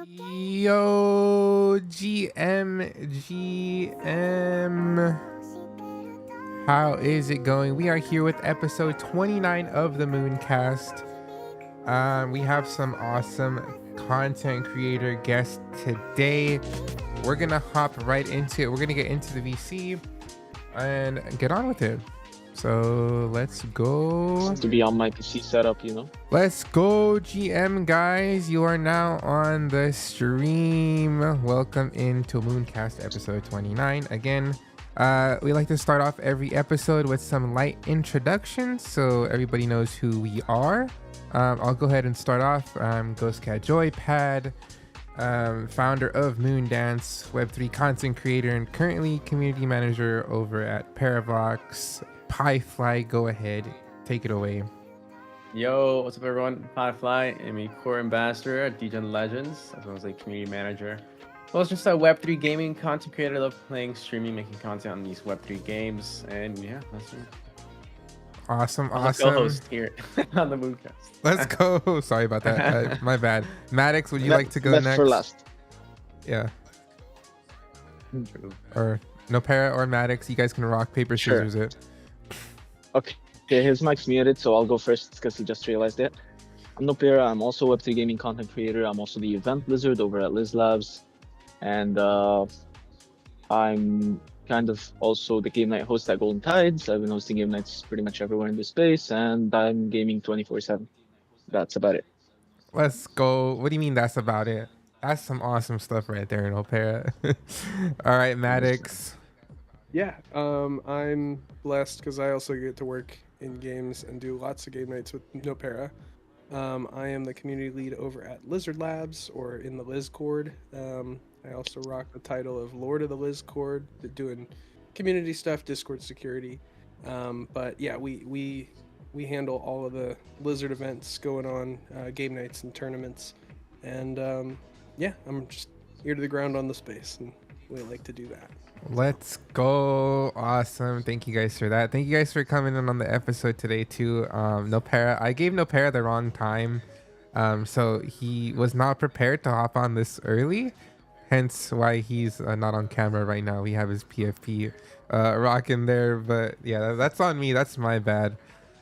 Yo, GM. How is it going? We are here with episode 29 of the Mooncast. We have some awesome content creator guests today. We're gonna hop right into it. We're gonna get into the VC and get on with it. So let's go. To be on my PC setup, you know. Let's go, GM guys. You are now on the stream. Welcome into Mooncast episode 29. Again, we like to start off every episode with some light introductions so everybody knows who we are. I'll go ahead and start off. I'm GhostcatJoypad, founder of Moondance, Web3 content creator, and currently community manager over at Paravox. PieFly, go ahead, take it away. Yo, what's up everyone? PieFly, I'm a core ambassador at Degen Legends, as well as a community manager. Well, it's just a Web3 gaming content creator. I love playing, streaming, making content on these Web3 games, and yeah, that's me. Awesome. I'm a co-host here on the Mooncast. Let's go. Sorry about that. My bad. Maddox, would you like to go next? For last. Yeah. Or Noppera or Maddox, you guys can rock, paper, scissors it. Okay, his mic's muted, so I'll go first because he just realized it. I'm Noppera. I'm also a Web3 gaming content creator. I'm also the event wizard over at Liz Labs. And I'm kind of also the game night host at Golden Tides. I've been hosting game nights pretty much everywhere in the space, and I'm gaming 24/7. That's about it. Let's go. What do you mean that's about it? That's some awesome stuff right there in Opera. All right, Maddox. Yeah, I'm blessed because I also get to work in games and do lots of game nights with Noppera. I am the community lead over at Lizard Labs, or in the Lizcord. I also rock the title of Lord of the Lizcord, doing community stuff, Discord security. But yeah, we handle all of the Lizard events going on, game nights and tournaments. And yeah, I'm just ear to the ground on the space, and we like to do that. Let's go. Awesome. Thank you guys for that. Thank you guys for coming in on the episode today too. Noppera, I gave Noppera the wrong time. So he was not prepared to hop on this early. Hence why he's not on camera right now. We have his PFP rocking there. But yeah, that's on me. That's my bad.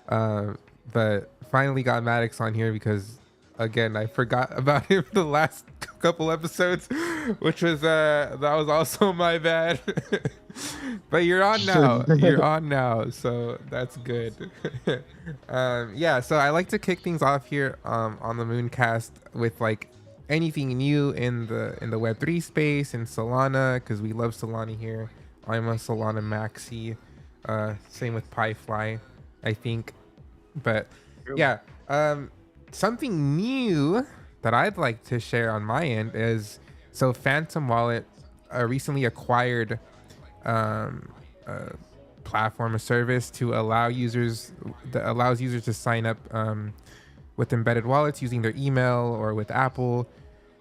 But finally got Maddox on here because again, I forgot about him the last couple episodes, which was that was also my bad. But you're on now. You're on now, so that's good. Yeah, so I like to kick things off here on the Mooncast with like anything new in the Web3 space in Solana, because we love Solana here. I'm a Solana maxi. Same with PieFly, I think. But yeah, something new that I'd like to share on my end is, so Phantom Wallet recently acquired a platform, a service to allow users that allows users to sign up with embedded wallets using their email or with Apple,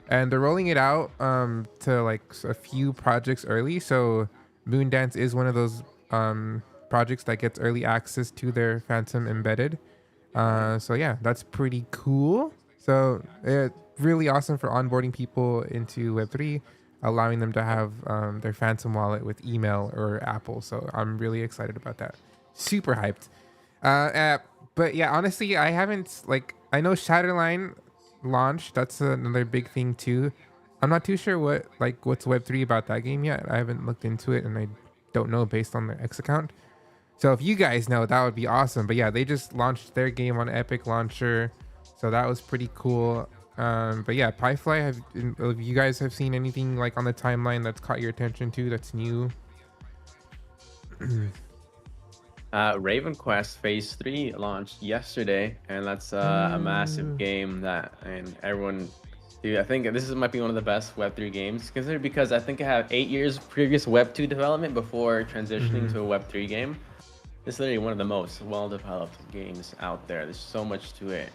and they're rolling it out to like a few projects early. So Moondance is one of those projects that gets early access to their Phantom embedded. So yeah, that's pretty cool. So really awesome for onboarding people into Web3, allowing them to have their Phantom wallet with email or Apple. So I'm really excited about that. Super hyped. But yeah, honestly, I haven't, like, I know Shatterline launched. That's another big thing too. I'm not too sure what's Web3 about that game yet. I haven't looked into it and I don't know based on their X account. So if you guys know, that would be awesome. But yeah, they just launched their game on Epic Launcher. So that was pretty cool. But yeah, PieFly, if you guys have seen anything like on the timeline that's caught your attention too, that's new? Raven Quest Phase 3 launched yesterday, and that's a massive game that, and everyone, dude, I think this might be one of the best Web3 games, considered because I think I have 8 years previous Web2 development before transitioning to a Web3 game. This is literally one of the most well-developed games out there. There's so much to it.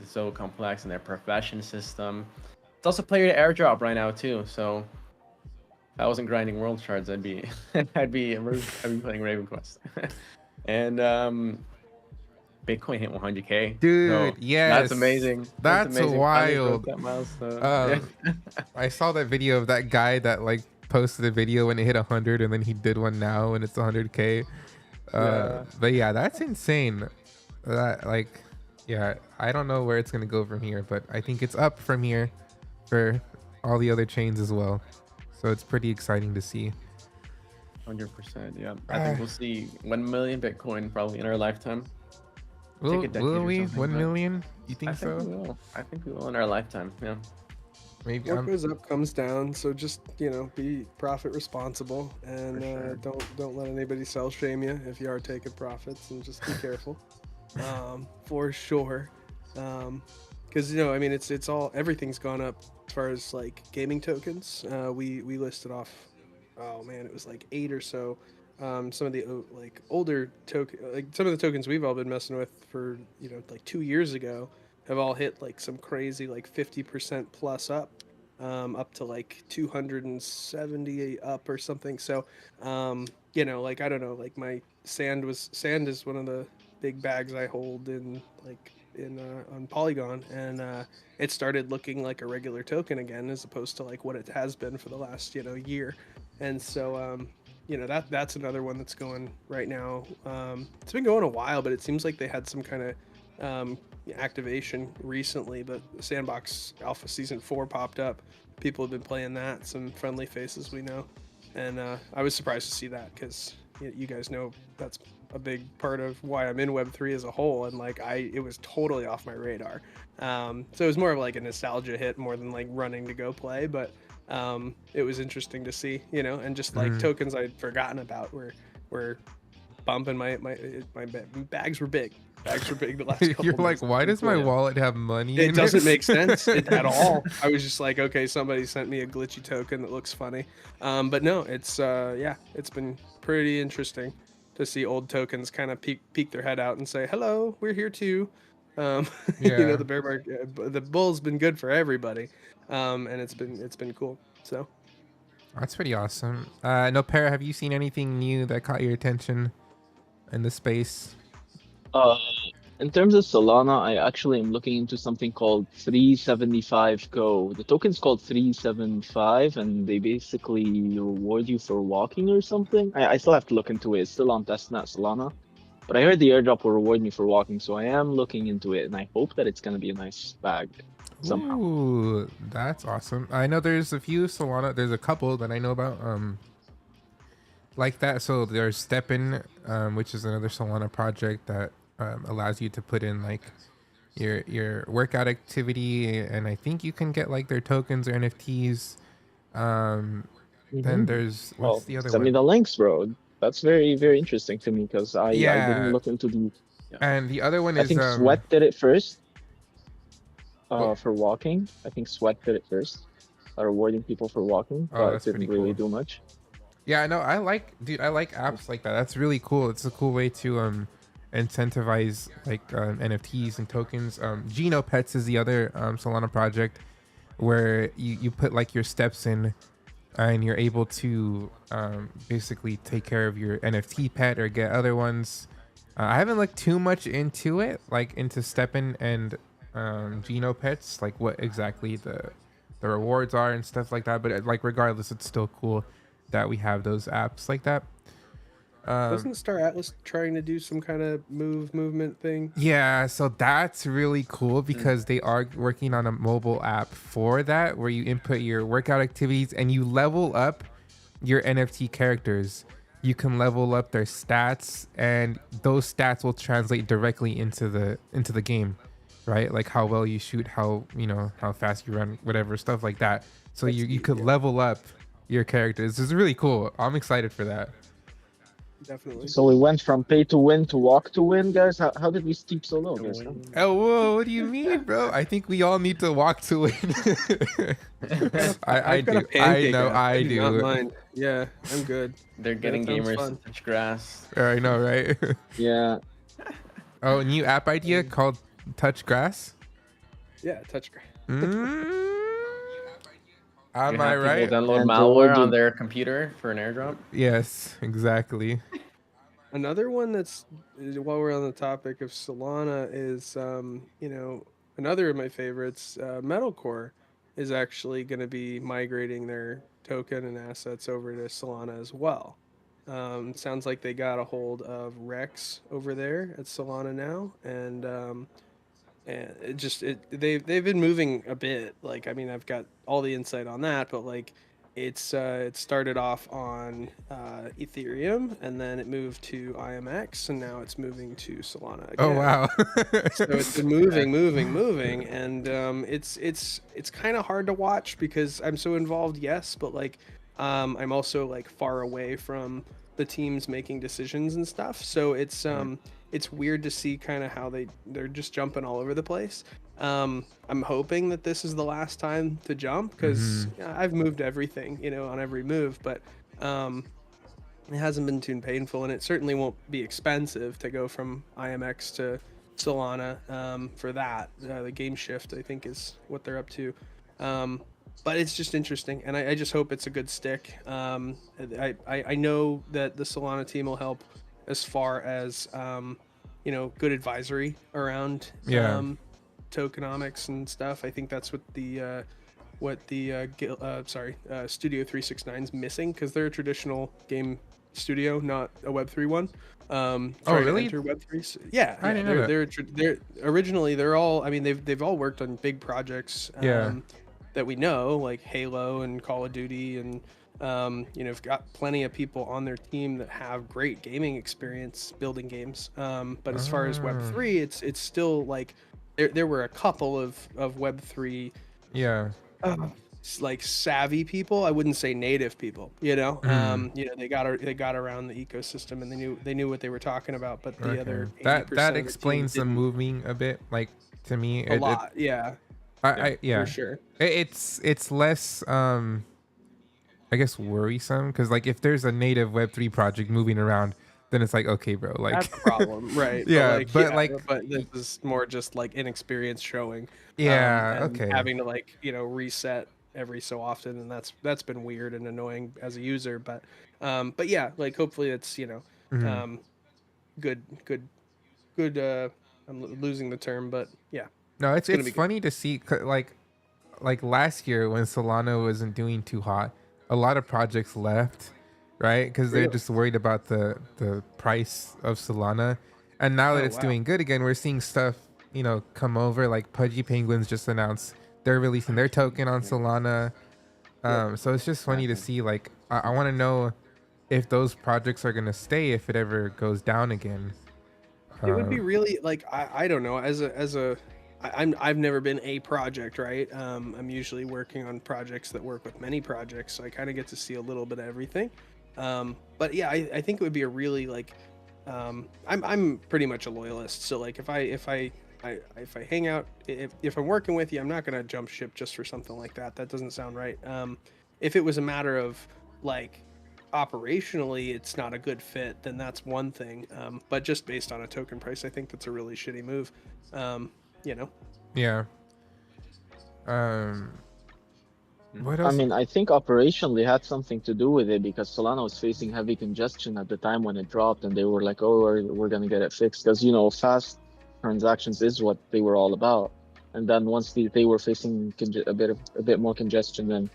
It's so complex in their profession system. It's also player to airdrop right now too. So if I wasn't grinding world shards, I'd be I'd be playing Raven Quest. And Bitcoin hit 100K. Dude, So yes. that's amazing. That's amazing. Finally broke wild. that milestone. I saw that video of that guy that like posted a video when it hit 100, and then he did one now and it's 100K. Yeah. But yeah, that's insane. That like, yeah, I don't know where it's gonna go from here, but I think it's up from here for all the other chains as well. So it's pretty exciting to see. 100%. Yeah. I think we'll see 1 million Bitcoin probably in our lifetime. Will or we? something, 1 but million? You I think think so? we will. I think we will in our lifetime. Yeah. Maybe. What goes up comes down, so just be profit responsible and sure. don't let anybody sell shame you if you are taking profits, and just be careful, for sure. Because I mean it's all everything's gone up as far as like gaming tokens. We listed off, oh man, it was like 8 or so. Some of the like older token, like some of the tokens we've all been messing with for like 2 years ago, have all hit like some crazy like 50% plus up to like 270 up or something. So like I don't know, like my sand is one of the big bags I hold in on Polygon, and it started looking like a regular token again as opposed to like what it has been for the last year. And so that's another one that's going right now. It's been going a while, but it seems like they had some kind of activation recently, but Sandbox Alpha Season 4 popped up. People have been playing that, some friendly faces we know, and I was surprised to see that because you guys know that's a big part of why I'm in Web3 as a whole, and like it was totally off my radar. So it was more of like a nostalgia hit more than like running to go play, but it was interesting to see, and just like tokens I'd forgotten about were bumping. My bags were big. Bags were big the last couple You're like, months. why does my wallet have money? It doesn't make sense at all. I was just like, okay, somebody sent me a glitchy token that looks funny. But no, it's it's been pretty interesting to see old tokens kind of peek their head out and say, hello, we're here too. Yeah. The bear market, the bull's been good for everybody, and it's been cool. So That's pretty awesome. Noppera, have you seen anything new that caught your attention in the space? In terms of Solana, I actually am looking into something called 375 Go. The token's called 375, and they basically reward you for walking or something. I still have to look into it. It's still on testnet Solana. But I heard the airdrop will reward me for walking, so I am looking into it, and I hope that it's going to be a nice bag somehow. Ooh, that's awesome. I know there's a few Solana. There's a couple that I know about like that. So there's Steppin, which is another Solana project that allows you to put in like your workout activity, and I think you can get like their tokens or NFTs. Then there's what's the other send one? me the links, bro. That's very, very interesting to me because I didn't look into the. And the other one I is think Sweat did it first. For walking, I think Sweat did it first, rewarding people for walking, but that's didn't pretty really cool. do much. Yeah, no, I like apps like that. That's really cool. It's a cool way to incentivize like NFTs and tokens. Geno Pets is the other Solana project where you put like your steps in, and you're able to basically take care of your NFT pet or get other ones. I haven't looked too much into it, like into Steppin and Geno Pets, like what exactly the rewards are and stuff like that. But like regardless, it's still cool that we have those apps like that. doesn't Star Atlas trying to do some kind of movement thing? Yeah, so that's really cool because they are working on a mobile app for that where you input your workout activities and you level up your NFT characters. You can level up their stats, and those stats will translate directly into the game, right? Like how well you shoot, how fast you run, whatever stuff like that. So you could level up your characters. It's really cool. I'm excited for that. Definitely. So we went from pay to win to walk to win, guys. How did we steep so low, guys? Oh, whoa, what do you mean, bro? I think we all need to walk to win. I I've got a do. I pancake know. app. I do not do. mind. Yeah, I'm good. They're getting That sounds gamers fun. to touch grass. I know, right? Yeah. Oh, new app idea called Touch Grass. Yeah, touch grass. Am You I have right? people download And malware reward on you- their computer for an airdrop. Yes, exactly. Another one that's while we're on the topic of Solana is another of my favorites, Metalcore, is actually going to be migrating their token and assets over to Solana as well. Sounds like they got a hold of Rex over there at Solana now, and they've been moving a bit. Like, I mean, I've got all the insight on that, but like it started off on Ethereum, and then it moved to IMX, and now it's moving to Solana again. Oh wow. So it's been moving, and it's kind of hard to watch because I'm so involved, yes, but like I'm also like far away from the teams making decisions and stuff. So it's weird to see kind of how they're just jumping all over the place. I'm hoping that this is the last time to jump because I've moved everything, on every move, but it hasn't been too painful, and it certainly won't be expensive to go from IMX to Solana for that. The game shift, I think, is what they're up to. But it's just interesting, and I just hope it's a good stick. I know that the Solana team will help as far as good advisory around tokenomics and stuff. I think that's what the Studio 369 is missing, because they're a traditional game studio, not a Web3 one. Really? To enter Web3. So, yeah, I didn't know they're originally they're all. I mean, they've all worked on big projects. That we know, like Halo and Call of Duty, and we've got plenty of people on their team that have great gaming experience building games. But as far as Web3, it's still like there were a couple of Web3 like savvy people. I wouldn't say native people, they got around the ecosystem, and they knew what they were talking about. But the other 80% that explains the moving a bit, like, to me a lot. For sure. It's less I guess worrisome, because like if there's a native Web3 project moving around, then it's like, okay, bro, like that's a problem, right? But this is more just like inexperience showing. And having to reset every so often, and that's been weird and annoying as a user. But yeah, like hopefully it's good. I'm losing the term, but yeah. No, it's funny to see, like last year when Solana wasn't doing too hot, a lot of projects left, right? Because they're just worried about the price of Solana. And now that it's doing good again, we're seeing stuff, come over. Like Pudgy Penguins just announced they're releasing their token on Solana. So it's just funny to see. Like, I want to know if those projects are gonna stay if it ever goes down again. It would be really like I don't know, I've never been a project, right? I'm usually working on projects that work with many projects, so I kind of get to see a little bit of everything. But yeah, I think it would be a really I'm pretty much a loyalist. So like if I hang out, if I'm working with you, I'm not gonna jump ship just for something like that. That doesn't sound right. If it was a matter of like operationally it's not a good fit, then that's one thing. But just based on a token price, I think that's a really shitty move. Yeah. What else? I mean, I think operationally had something to do with it, because Solana was facing heavy congestion at the time when it dropped, and they were like, "Oh, we're gonna get it fixed," because fast transactions is what they were all about. And then once they were facing a bit more congestion than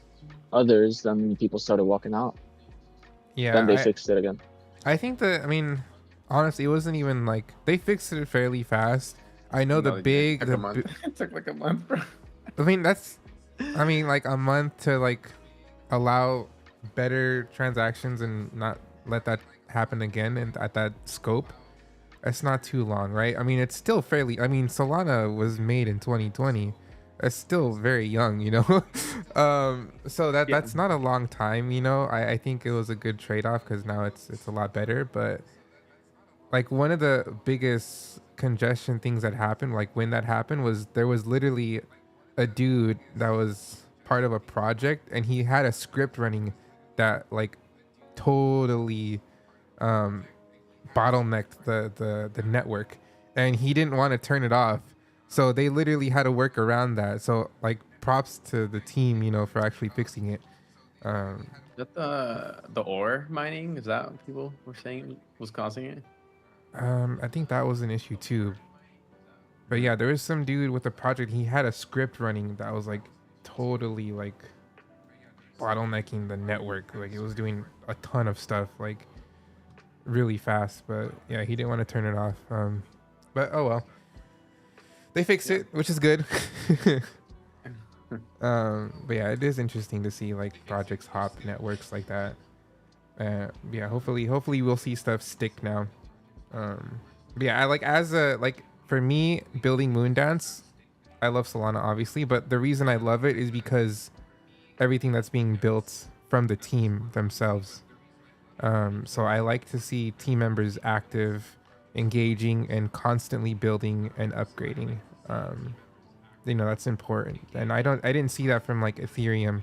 others, then people started walking out. Yeah. Then they fixed it again. I think honestly, it wasn't even like they fixed it fairly fast. I know it took like a month, bro. I mean, like a month to like allow better transactions and not let that happen again and at that scope. It's not too long, right? I mean, it's still fairly. I mean, Solana was made in 2020. It's still very young, so that's not a long time, I think it was a good trade-off, because now it's a lot better. But like one of the biggest congestion things that happened, like when that happened, was there was literally a dude that was part of a project, and he had a script running that like totally bottlenecked the network, and he didn't want to turn it off, so they literally had to work around that. So like props to the team, for actually fixing it. Is that the ore mining? Is that what people were saying was causing it? I think that was an issue too. But yeah, there was some dude with a project. He had a script running that was like totally like bottlenecking the network. Like it was doing a ton of stuff like really fast. But yeah, he didn't want to turn it off. But oh well, they fixed it, which is good. But yeah, it is interesting to see like projects hop networks like that. Yeah, hopefully we'll see stuff stick now. But yeah, I like as a like for me building Moondance, I love Solana obviously, but the reason I love it is because everything that's being built from the team themselves. So I like to see team members active, engaging, and constantly building and upgrading. That's important, and I didn't see that from like Ethereum.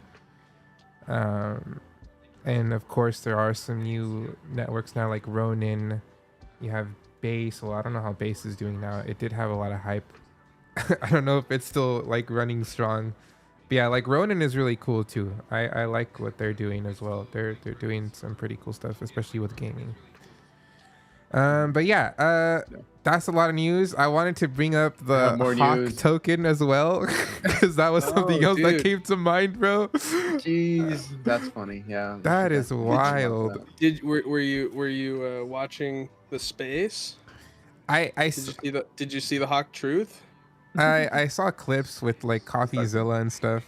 And of course there are some new networks now like Ronin. You have Base. Well, I don't know how Base is doing now. It did have a lot of hype. I don't know if it's still like running strong. But yeah, like Ronin is really cool too. I like what they're doing as well. They're doing some pretty cool stuff, especially with gaming. But yeah, that's a lot of news. I wanted to bring up the Hawk news. token as well because that was something else that came to mind, bro. Jeez, that's funny. Yeah, That is wild. Were you watching the space? Did you see the Hawk Truth? I saw clips with like CoffeeZilla and stuff.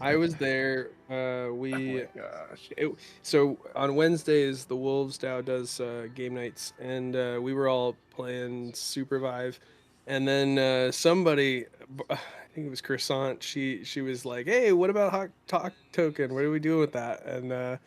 I was there. Oh my gosh. So on Wednesdays, the Wolves DAO does game nights, and we were all playing Supervive, and then somebody, I think it was Croissant. She was like, "Hey, what about Hawk Token? What are we doing with that?" And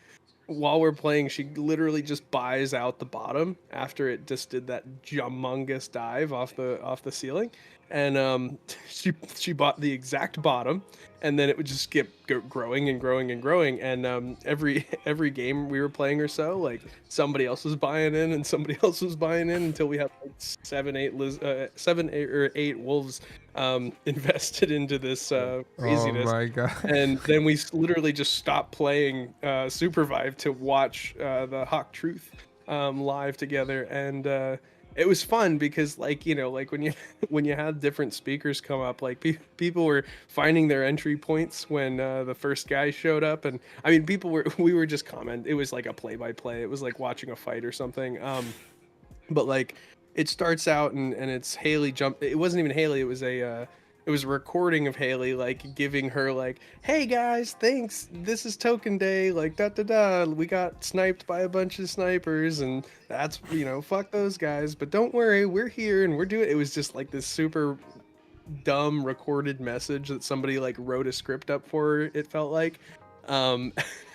while we're playing, she literally just buys out the bottom after it just did that humongous dive off the ceiling, and she bought the exact bottom, and then it would just keep growing and growing and growing, and every game we were playing or so, like somebody else was buying in and somebody else was buying in until we had like 7 or 8 wolves invested into this craziness. Oh my god! And then we literally just stopped playing Supervive to watch the Hawk Truth live together, and it was fun because, like, like when you had different speakers come up, like people were finding their entry points when the first guy showed up, and I mean, we were just comment. It was like a play-by-play. It was like watching a fight or something. But like it starts out and it's Haley jump. It wasn't even Haley. It was a recording of Haley, like giving her like, "Hey guys, thanks. This is Token Day. Like da da da. We got sniped by a bunch of snipers, and that's fuck those guys. But don't worry, we're here and we're doing." It was just like this super dumb recorded message that somebody like wrote a script up for her, it felt like. And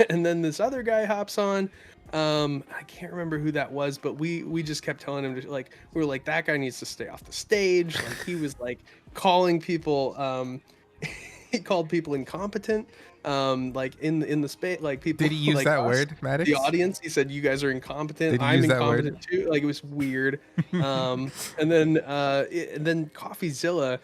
then this other guy hops on. I can't remember who that was, but we just kept telling him to, like, we were like, that guy needs to stay off the stage. Like he was like calling people he called people incompetent, like in the space, like people. Did he use like that us, word, Maddox? The audience, he said, "You guys are incompetent." Did he I'm use that incompetent word? too. Like it was weird. And then CoffeeZilla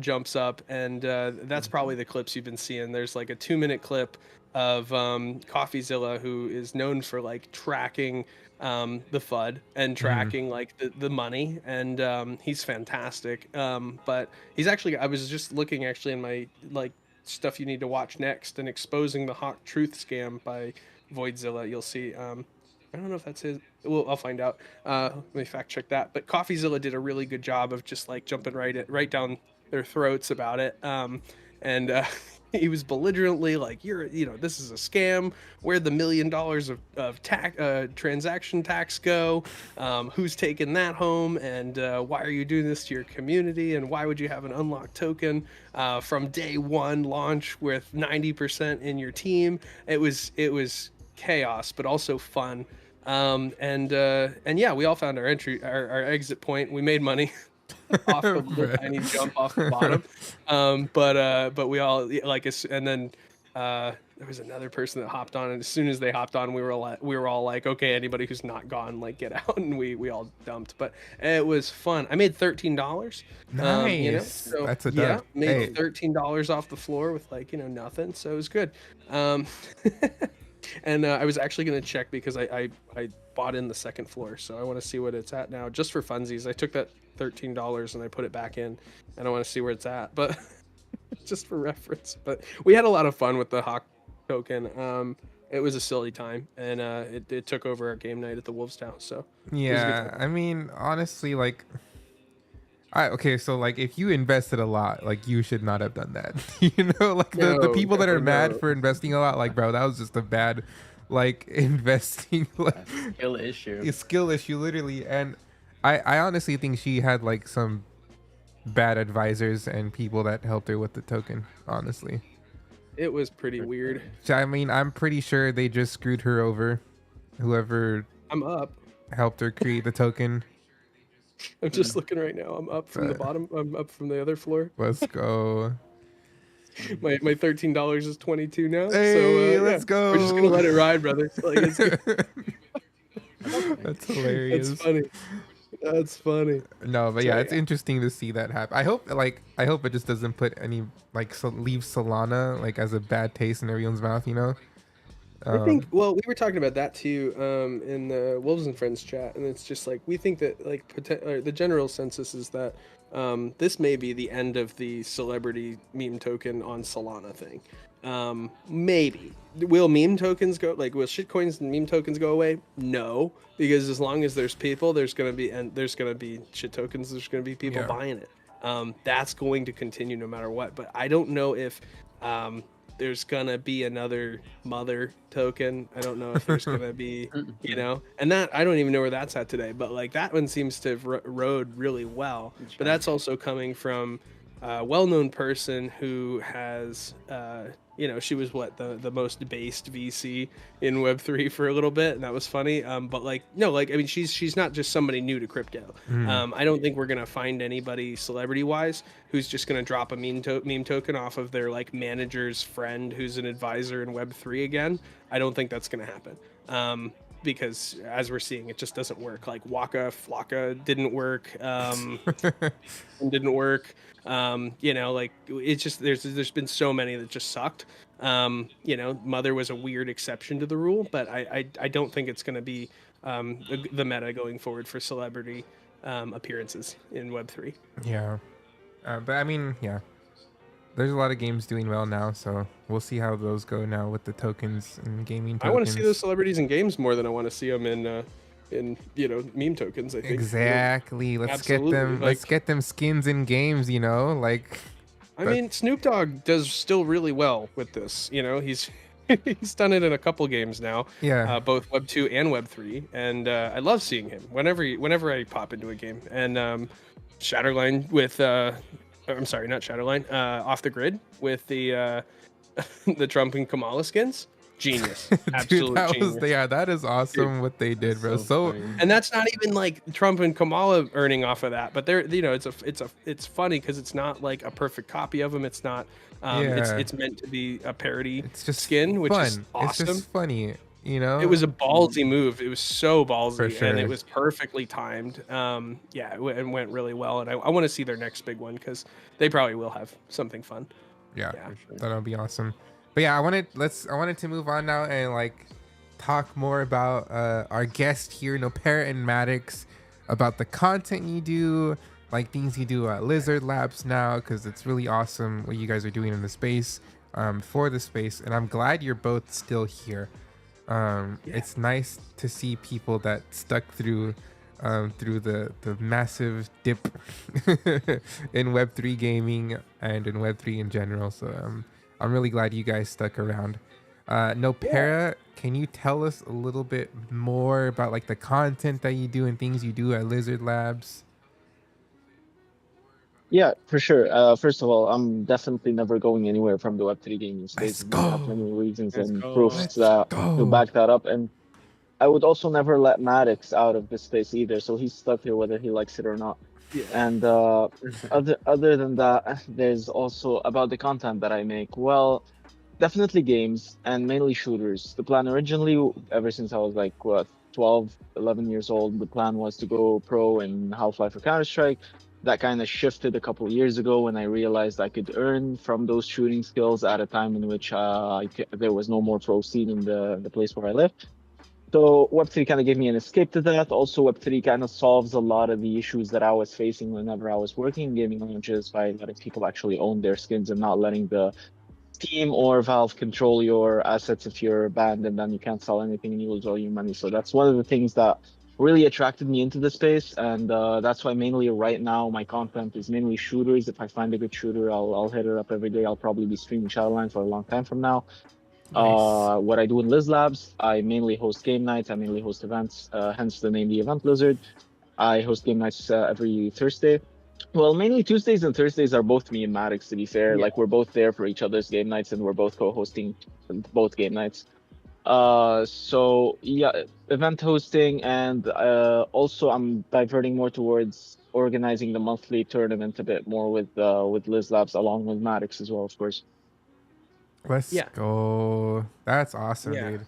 jumps up, and that's probably the clips you've been seeing. There's like a 2-minute clip of CoffeeZilla, who is known for like tracking the FUD and tracking like the money, and he's fantastic. But he's actually, I was just looking actually in my like stuff you need to watch next, and exposing the Hawk Truth scam by Voidzilla. You'll see. I don't know if that's his. Well, I'll find out. Let me fact check that. But CoffeeZilla did a really good job of just like jumping right down their throats about it. And he was belligerently like, this is a scam. Where'd the $1 million of tax transaction tax go? Who's taking that home? And why are you doing this to your community? And why would you have an unlocked token from day one launch with 90% in your team? It was chaos, but also fun. And yeah, we all found our exit point. We made money off the little tiny jump off the bottom. But we all like, and then there was another person that hopped on, and as soon as they hopped on, we were all like, okay, anybody who's not gone, like, get out, and we all dumped. But it was fun. I made $13. Nice. You know, so That's a yeah, dub. made Hey. $13 off the floor with like, you know, nothing. So it was good. And I was actually gonna check because I bought in the second floor, so I want to see what it's at now, just for funsies. I took that $13 and I put it back in, and I want to see where it's at, but just for reference. But we had a lot of fun with the Hawk token. It was a silly time, and it took over our game night at the Wolves Town. So Yeah, I mean, honestly, like, okay, so like, if you invested a lot, like, you should not have done that. You know, like the No, people that are mad no. for investing a lot, like, bro, that was just a bad, like, investing, like, Skill issue. a skill issue, literally. And I honestly think she had like some bad advisors and people that helped her with the token. Honestly, It was pretty weird. so, I mean, I'm pretty sure they just screwed her over. Whoever I'm up. helped her create the token. I'm just looking right now. I'm up from the bottom. I'm up from the other floor. Let's go. My $13 is 22 now. Hey, so let's go. We're just gonna let it ride, brother. Like, it's good. That's hilarious. That's funny. That's funny. No, but So, yeah, it's yeah. interesting to see that happen. I hope it just doesn't put any like leave Solana like as a bad taste in everyone's mouth, you know. I think. Well, we were talking about that too in the Wolves and Friends chat, and it's just like we think that like the general census is that this may be the end of the celebrity meme token on Solana thing. Maybe will meme tokens go, like, will shitcoins and meme tokens go away? No, because as long as there's people, there's gonna be shit tokens. There's gonna be people Yeah. buying it. That's going to continue no matter what. But I don't know if there's gonna be another mother token. I don't know if there's gonna be, you know, and that I don't even know where that's at today. But like that one seems to have rode really well. But that's also coming from a well-known person who has, you know, she was the most based VC in Web3 for a little bit, and that was funny. But like, no, like, I mean, she's not just somebody new to crypto. I don't think we're gonna find anybody celebrity-wise who's just gonna drop a meme token off of their like manager's friend who's an advisor in Web3 again. I don't think that's gonna happen. Because as we're seeing, it just doesn't work. Like Waka Flocka didn't work. Didn't work. You know, like it's just there's been so many that just sucked. You know, Mother was a weird exception to the rule, but I don't think it's going to be the meta going forward for celebrity appearances in Web3. Yeah, but I mean, yeah, there's a lot of games doing well now, so we'll see how those go now with the tokens and gaming tokens. I want to see those celebrities in games more than I want to see them in you know, meme tokens. I think Exactly. Let's Absolutely. get them. Like, Let's get them skins in games. You know, like. I mean, Snoop Dogg does still really well with this. You know, he's he's done it in a couple games now. Yeah. Both Web 2 and Web 3, and I love seeing him whenever I pop into a game. And Shatterline with I'm sorry, not Shatterline. Off the Grid with the the Trump and Kamala skins. Genius. Absolute Dude, that genius. that is awesome what they did, bro. So And that's not even like Trump and Kamala earning off of that, but they're, you know, it's funny because it's not like a perfect copy of them. It's not. It's meant to be a parody. it's just skin, which fun. is awesome. It's just funny, you know. It was a ballsy move. It was so ballsy, For sure. and it was perfectly timed. Yeah, it went really well, and I want to see their next big one because they probably will have something fun. Yeah, Yeah. that'll be awesome. But yeah, I wanted to move on now and like talk more about our guest here, Noppera and Maddox, about the content you do, like things you do at Lizard Labs now, because it's really awesome what you guys are doing in the space, for the space, and I'm glad you're both still here. It's nice to see people that stuck through the massive dip in Web3 gaming and in Web3 in general. So I'm really glad you guys stuck around. Noppera, can you tell us a little bit more about like the content that you do and things you do at Lizard Labs? Yeah, for sure. First of all, I'm definitely never going anywhere from the Web3 gaming space. Let's I have go. many reasons Let's and go. proofs Let's to go. back that up. And I would also never let Maddox out of this space either. So he's stuck here whether he likes it or not. Yeah. And other than that, there's also about the content that I make. Well, definitely games and mainly shooters. The plan originally, ever since I was like, what, 12, 11 years old, the plan was to go pro in Half-Life or Counter-Strike. That kind of shifted a couple of years ago when I realized I could earn from those shooting skills at a time in which there was no more pro scene in the place where I live. So Web3 kind of gave me an escape to that. Also, Web3 kind of solves a lot of the issues that I was facing whenever I was working in gaming launches by letting people actually own their skins and not letting the Steam or Valve control your assets if you're banned and then you can't sell anything and you lose all your money. So that's one of the things that really attracted me into the space, and that's why mainly right now my content is mainly shooters. If I find a good shooter, I'll hit it up every day. I'll probably be streaming Shadowline for a long time from now. Nice. What I do in Liz Labs, I mainly host game nights. I mainly host events, hence the name The Event Lizard. I host game nights every Thursday. Well, mainly Tuesdays and Thursdays are both me and Maddox, to be fair. Yeah. Like, we're both there for each other's game nights and we're both co-hosting both game nights. So yeah, event hosting, and also I'm diverting more towards organizing the monthly tournament a bit more with Liz Labs along with Maddox as well, of course. Let's Yeah. go. That's awesome, Yeah. dude.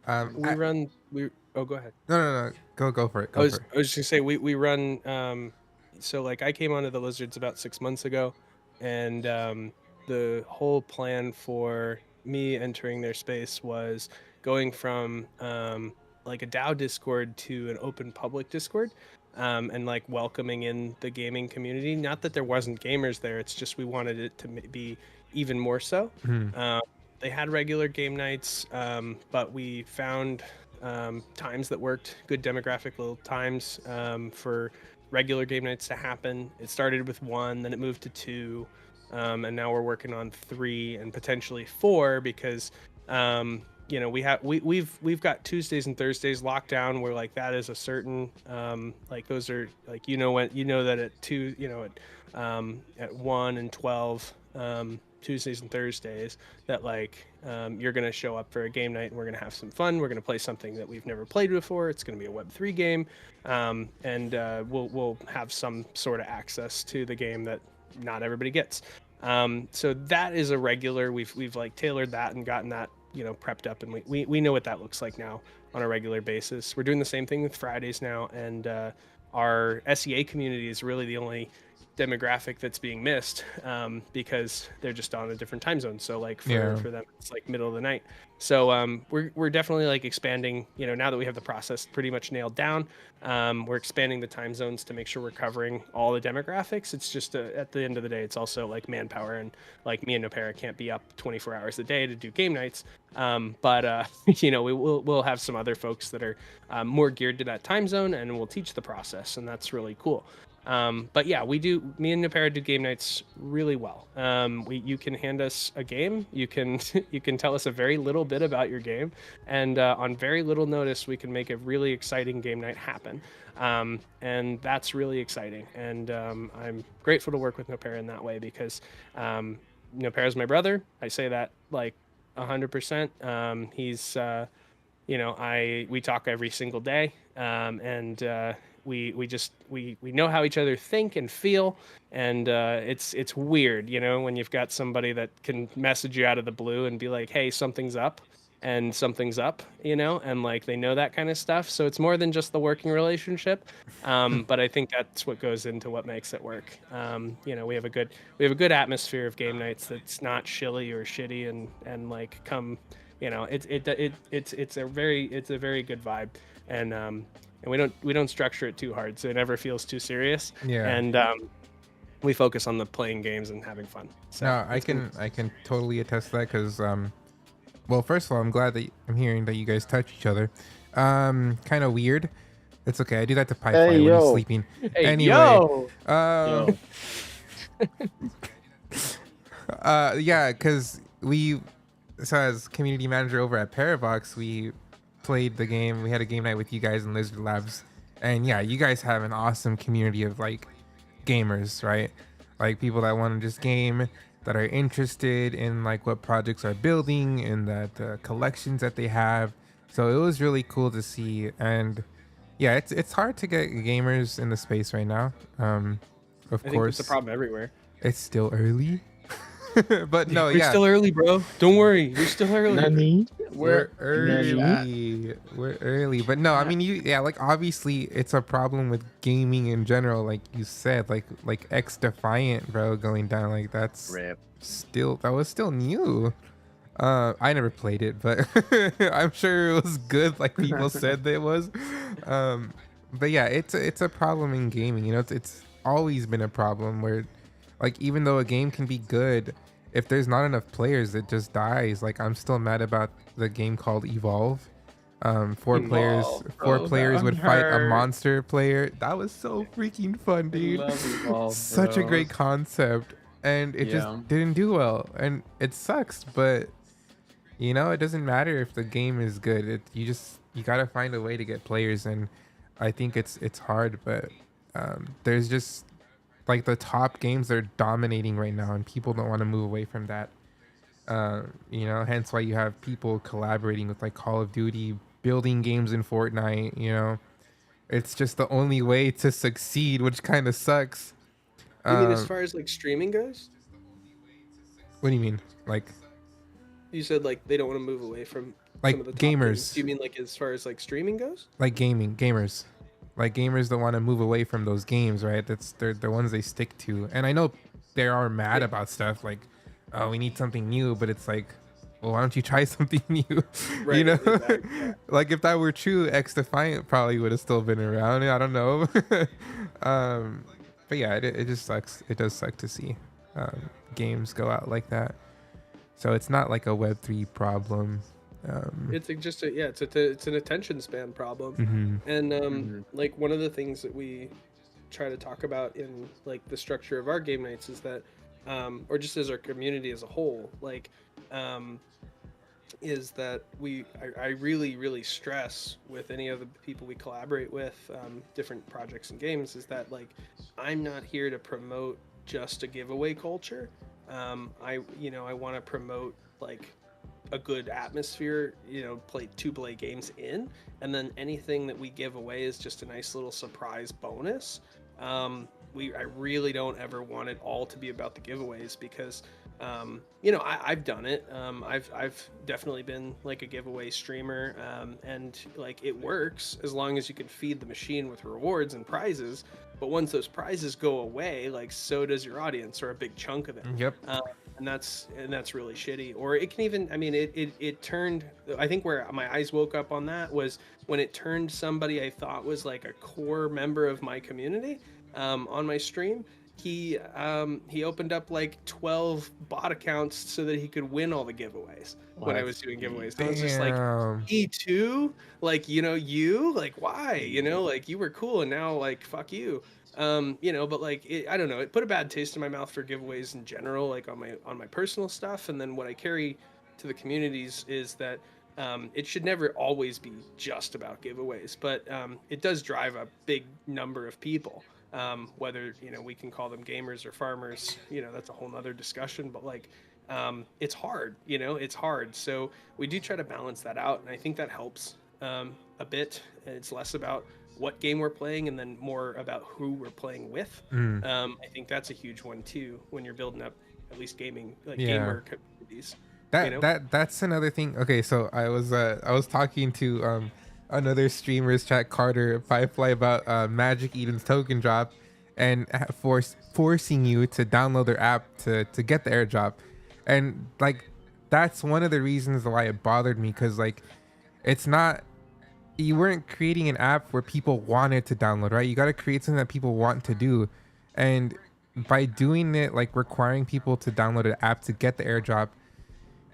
Oh, go ahead. No. Go for it. I was just gonna say we run so like I came onto the Lizards about 6 months ago, and the whole plan for me entering their space was going from like a DAO Discord to an open public Discord, and like welcoming in the gaming community. Not that there wasn't gamers there, it's just we wanted it to be even more so. They had regular game nights, but we found times that worked, good demographic little times for regular game nights to happen. It started with 1, then it moved to 2, and now we're working on 3 and potentially 4 because you know we've got Tuesdays and Thursdays locked down where like that is a certain like those are like that at 2 at 1 and 12 Tuesdays and Thursdays that like you're gonna show up for a game night and we're gonna have some fun. We're gonna play something that we've never played before. It's gonna be a Web3 game, and we'll have some sort of access to the game that not everybody gets. So that is a regular. We've like tailored that and gotten that prepped up, and we know what that looks like now on a regular basis. We're doing the same thing with Fridays now, and our SEA community is really the only demographic that's being missed because they're just on a different time zone. So like for them it's like middle of the night. So we're definitely like expanding, now that we have the process pretty much nailed down. We're expanding the time zones to make sure we're covering all the demographics. It's just at the end of the day, it's also like manpower, and like me and Noppera can't be up 24 hours a day to do game nights. But we'll have some other folks that are more geared to that time zone, and we'll teach the process, and that's really cool. But yeah, me and Noppera do game nights really well. You can hand us a game, you can tell us a very little bit about your game, and on very little notice we can make a really exciting game night happen. And that's really exciting, and I'm grateful to work with Noppera in that way because Noppera's my brother. I say that like 100%. He's we talk every single day, and we know how each other think and feel, and it's weird, when you've got somebody that can message you out of the blue and be like, hey, something's up, and something's up, and like they know that kind of stuff. So it's more than just the working relationship, but I think that's what goes into what makes it work. We have a good atmosphere of game nights that's not shilly or shitty, and like it's a very good vibe, and we don't structure it too hard, so it never feels too serious. Yeah. And we focus on the playing games and having fun. So no, I can totally attest to that because well, first of all, I'm glad that I'm hearing that you guys touch each other. Kind of weird. It's okay. I do that to PieFly when he's sleeping. Hey, anyway, yo. yeah, because so as community manager over at Parabox, we played the game. We had a game night with you guys in Lizard Labs, and yeah, you guys have an awesome community of like gamers, right? Like people that want to just game, that are interested in like what projects are building and that collections that they have. So it was really cool to see, and yeah, it's hard to get gamers in the space right now. Of I think course, it's a problem everywhere. it's still early. But no, We're yeah, still early, bro. Don't worry, you're still early. Nani? we're Nani? early. We're early. But no, I mean, like obviously it's a problem with gaming in general, like you said, like X Defiant, bro, going down. Like that was still new. I never played it, but I'm sure it was good, like people said that it was. But yeah, it's a problem in gaming. It's always been a problem where, like, even though a game can be good, if there's not enough players, it just dies. Like, I'm still mad about the game called Evolve. Four Bro, players that would fight a hurt. monster player. That was so freaking fun, I dude. love Evolve, Such a bro. great concept, and it just Yeah. didn't do well, and it sucks. But it doesn't matter if the game is good. You gotta find a way to get players, and I think it's hard. But there's just like the top games are dominating right now, and people don't want to move away from that. Hence why you have people collaborating with like Call of Duty, building games in Fortnite. It's just the only way to succeed, which kind of sucks. You mean as Um, far as like streaming goes? what do you mean? Like You said like they don't want to move away from Like some of the top gamers. games. Do you mean like as far as like streaming goes? like gamers. Like gamers don't want to move away from those games, right? They're the ones they stick to. And I know they are mad about stuff like, oh, we need something new, but it's like, well, why don't you try something new? Right, exactly, yeah. Like if that were true, X Defiant probably would have still been around. I don't know. But yeah, it just sucks. It does suck to see games go out like that. So it's not like a Web3 problem. It's like just it's an attention span problem. Mhm. And like one of the things that we try to talk about in like the structure of our game nights is that or just as our community as a whole, like is that I really stress with any of the people we collaborate with, different projects and games, is that like I'm not here to promote just a giveaway culture. I want to promote like a good atmosphere, play games in, and then anything that we give away is just a nice little surprise bonus. I really don't ever want it all to be about the giveaways because I've done it. I've definitely been like a giveaway streamer, and like it works as long as you can feed the machine with rewards and prizes. But once those prizes go away, like so does your audience, or a big chunk of it. Yep. And that's really shitty. Or it can even, it turned, I think where my eyes woke up on that was when it turned somebody I thought was like a core member of my community on my stream. He opened up like 12 bot accounts so that he could win all the giveaways when I was doing giveaways. I was just like, he too, like, you like, why, like you were cool and now like fuck you. But like I don't know, it put a bad taste in my mouth for giveaways in general, like on my personal stuff. And then what I carry to the communities is that it should never always be just about giveaways, but it does drive a big number of people. Whether we can call them gamers or farmers, that's a whole nother discussion. But like it's hard, it's hard. So we do try to balance that out, and I think that helps a bit. It's less about what game we're playing and then more about who we're playing with. I think that's a huge one too when you're building up at least gaming, like gamer communities. That's another thing. Okay, so I was talking to another streamer's chat, Carter PieFly, about Magic Eden's token drop and forcing you to download their app to get the airdrop. And like that's one of the reasons why it bothered me, because like it's not, you weren't creating an app where people wanted to download, right? You got to create something that people want to do. And by doing it, like requiring people to download an app to get the airdrop,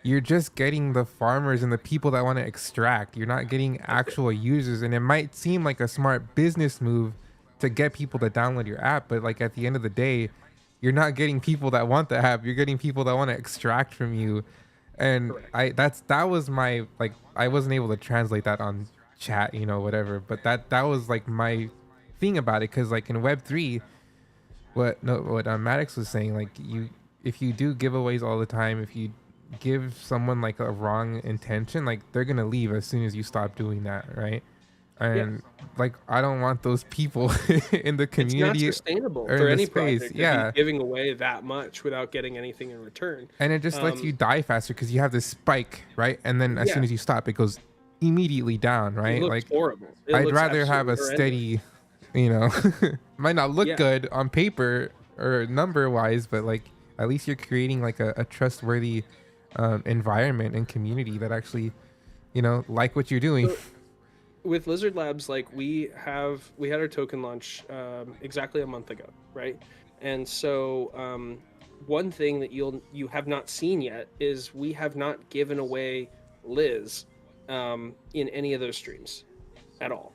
you're just getting the farmers and the people that want to extract. You're not getting actual users. And it might seem like a smart business move to get people to download your app, but like at the end of the day, you're not getting people that want the app. You're getting people that want to extract from you. And that was my, like, I wasn't able to translate that on chat, whatever. But that was like my thing about it, because like in Web3, what Maddox was saying, like if you do giveaways all the time, if you give someone like a wrong intention, like they're gonna leave as soon as you stop doing that, right? and like I don't want those people in the It's not community sustainable or for in the any space. project to Yeah. be giving away that much without getting anything in return. And it just lets you Um, die faster because you have this spike, right? And then as soon yeah, as you stop, it goes immediately down, it right? looks Like horrible. It I'd looks rather have absolutely a horrendous. steady, you know, might not look Yeah. good on paper or number wise, but like at least you're creating like a trustworthy environment and community that actually, you know, like what you're doing. So with Lizard Labs, like we had our token launch exactly a month ago, right? And so one thing that you have not seen yet is we have not given away Liz in any of those streams at all.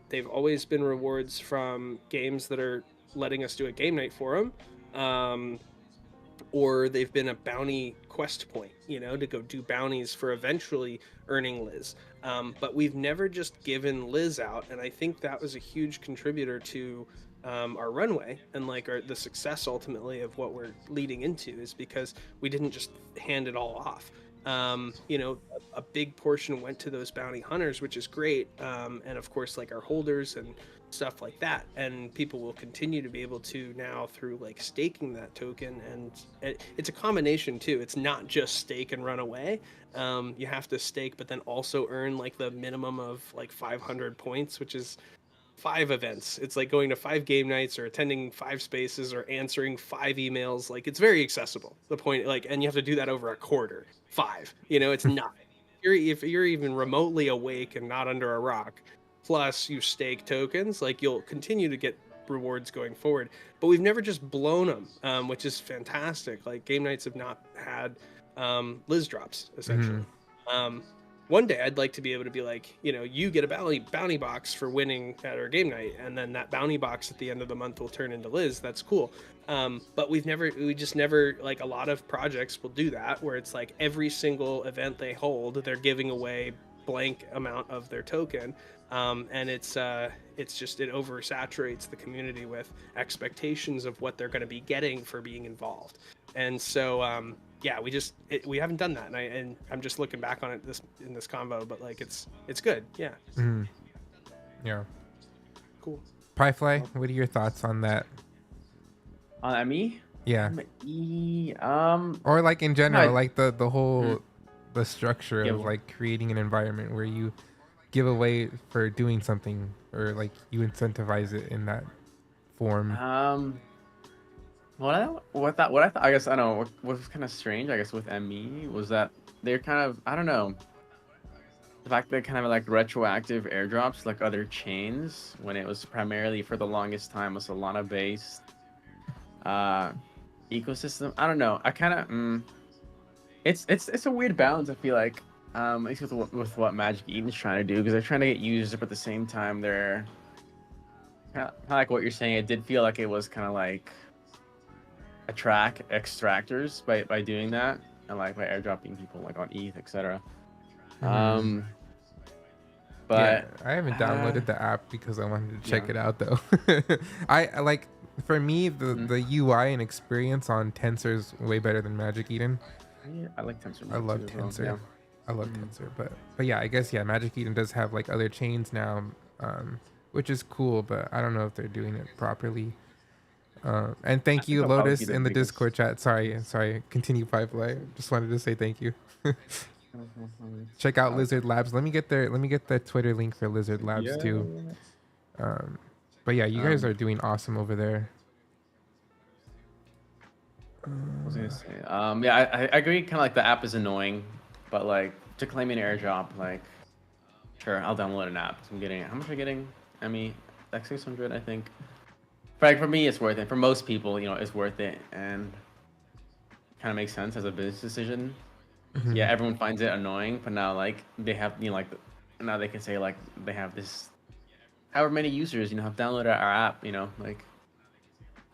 They've always been rewards from games that are letting us do a game night for them, or they've been a bounty quest point, you know, to go do bounties for eventually earning Liz. But we've never just given Liz out, and I think that was a huge contributor to our runway and like the success ultimately of what we're leading into is because we didn't just hand it all off. You know, a big portion went to those bounty hunters, which is great, and of course like our holders and stuff like that, and people will continue to be able to now through like staking that token, and it's a combination too. It's not just stake and run away. You have to stake but then also earn like the minimum of like 500 points, which is 5 events. It's like going to 5 game nights or attending 5 spaces or answering 5 emails. Like it's very accessible. The point, like, and you have to do that over a quarter. 5, you know, it's not. If you're even remotely awake and not under a rock, plus you stake tokens, like you'll continue to get rewards going forward. But we've never just blown them, which is fantastic. Like game nights have not had Liz drops essentially. One day I'd like to be able to be like, you know, you get a bounty box for winning at our game night, and then that bounty box at the end of the month will turn into Liz. That's cool. But we just never, like a lot of projects will do that, where it's like every single event they hold, they're giving away blank amount of their token. And it's just, it oversaturates the community with expectations of what they're going to be getting for being involved. And so, yeah, we haven't done that, and I'm just looking back on it in this convo, but like it's good, yeah. Yeah. Cool. PieFly, what are your thoughts on that? On ME? Yeah. ME, Or like in general, I- like the whole the structure Yeah, of well- like creating an environment where you give away for doing something, or like you incentivize it in that form. What I thought, I guess, I don't know, what was kind of strange, I guess, with ME was that they're kind of, I don't know, the fact that kind of like retroactive airdrops like other chains, when it was primarily for the longest time a Solana based ecosystem. I don't know, I kind of it's a weird balance, I feel like, at least with what Magic Eden's trying to do, because they're trying to get users, but at the same time they're kind of like what you're saying. It did feel like it was kind of like attract extractors by doing that, and like by airdropping people like on ETH, etc. But yeah, I haven't downloaded the app because I wanted to check it out though. I like, for me, the UI and experience on Tensor is way better than Magic Eden. I like Tensor. I love too, as Tensor. well. Yeah. I love Tensor, but yeah, I guess Magic Eden does have like other chains now, which is cool, but I don't know if they're doing it properly. And thank you, they'll probably Lotus, be the in the biggest. Discord chat. Sorry. Continue, PieFly. Just wanted to say thank you. Check out Lizard Labs. Let me get the Twitter link for Lizard Labs too. But yeah, you guys are doing awesome over there. What was I gonna say? Yeah, I agree. Kind of like the app is annoying, but like to claim an airdrop, like sure, I'll download an app. I'm getting, how much am I getting? I mean, like 600, I think. But for me, it's worth it. For most people, you know, it's worth it, and kind of makes sense as a business decision. Yeah, everyone finds it annoying, but now like they have, you know, like now they can say like they have this, however many users, you know, have downloaded our app, you know, like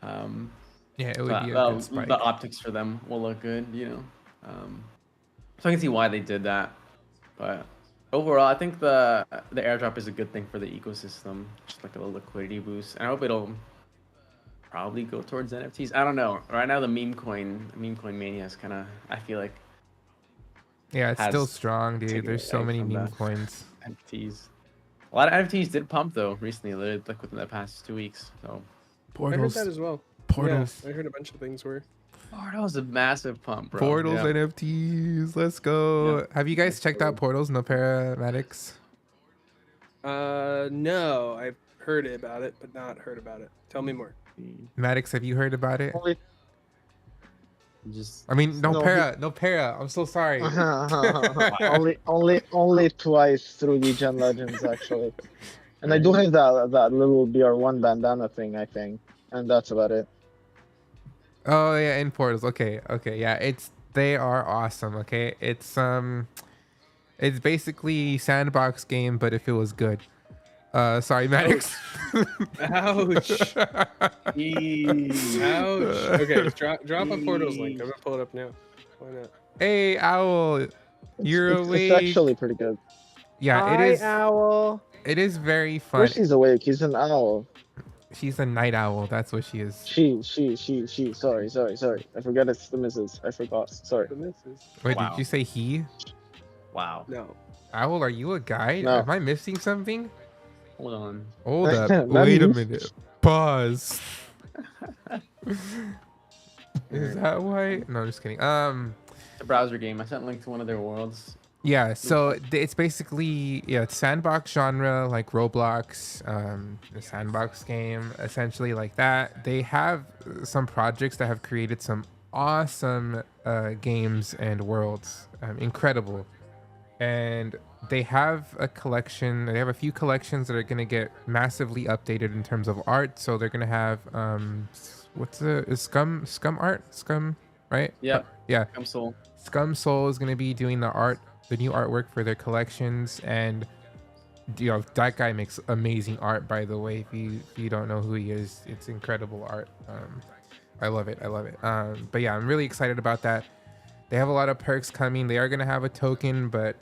Yeah, it would be a good spike. the optics for them will look good, you know. So I can see why they did that, but overall, I think the airdrop is a good thing for the ecosystem, just like a little liquidity boost, and I hope it'll probably go towards NFTs. I don't know. Right now, the meme coin mania is kind of, I feel like, Yeah, it's still has strong, dude. taken There's so away many from meme the coins. NFTs. A lot of NFTs did pump though recently, like within the past 2 weeks. So I heard Portals. that as well. Portals. Yeah, I heard a bunch of things were. Portal's a massive pump, bro. Portals Yeah. NFTs. Let's go. Yeah. Have you guys checked out Portals, Noppera, Maddox? No, I've heard about it, but not heard about it. Tell me more. Maddox, have you heard about it? Only Just I mean, No, Noppera. I'm so sorry. only twice through the Gen Legends actually, and I do have that little BR1 bandana thing, I think, and that's about it. Oh yeah, in Portals. Okay, yeah. They are awesome. Okay, it's basically sandbox game, but if it was good. Sorry, Maddox. Ouch. Ouch. Okay, drop a Portals link. I'm gonna pull it up now. Why not? Hey, Owl, you're It's awake. actually pretty good. Yeah, it is. Owl. It is very Of fun. course he's awake. He's an owl. She's a night owl. That's what she is. She. Sorry. I forgot it's the missus. I forgot. Sorry. The missus. Wait, Wow. did you say he? wow. No. Owl, are you a guy? No. Am I missing something? Hold on. Hold up. Not Wait a you. minute. Pause. Is that why? No, I'm just kidding. It's a browser game. I sent a link to one of their worlds. Yeah, so it's basically it's sandbox genre like Roblox, a sandbox game essentially like that. They have some projects that have created some awesome games and worlds, incredible. And they have a collection. They have a few collections that are gonna get massively updated in terms of art. So they're gonna have is scum art, right? Yeah. Yeah. I'm sold. Scum Soul is going to be doing the new artwork for their collections, and that guy makes amazing art, by the way. If you don't know who he is, it's incredible art. I love it. But yeah, I'm really excited about that. They have a lot of perks coming. They are going to have a token, but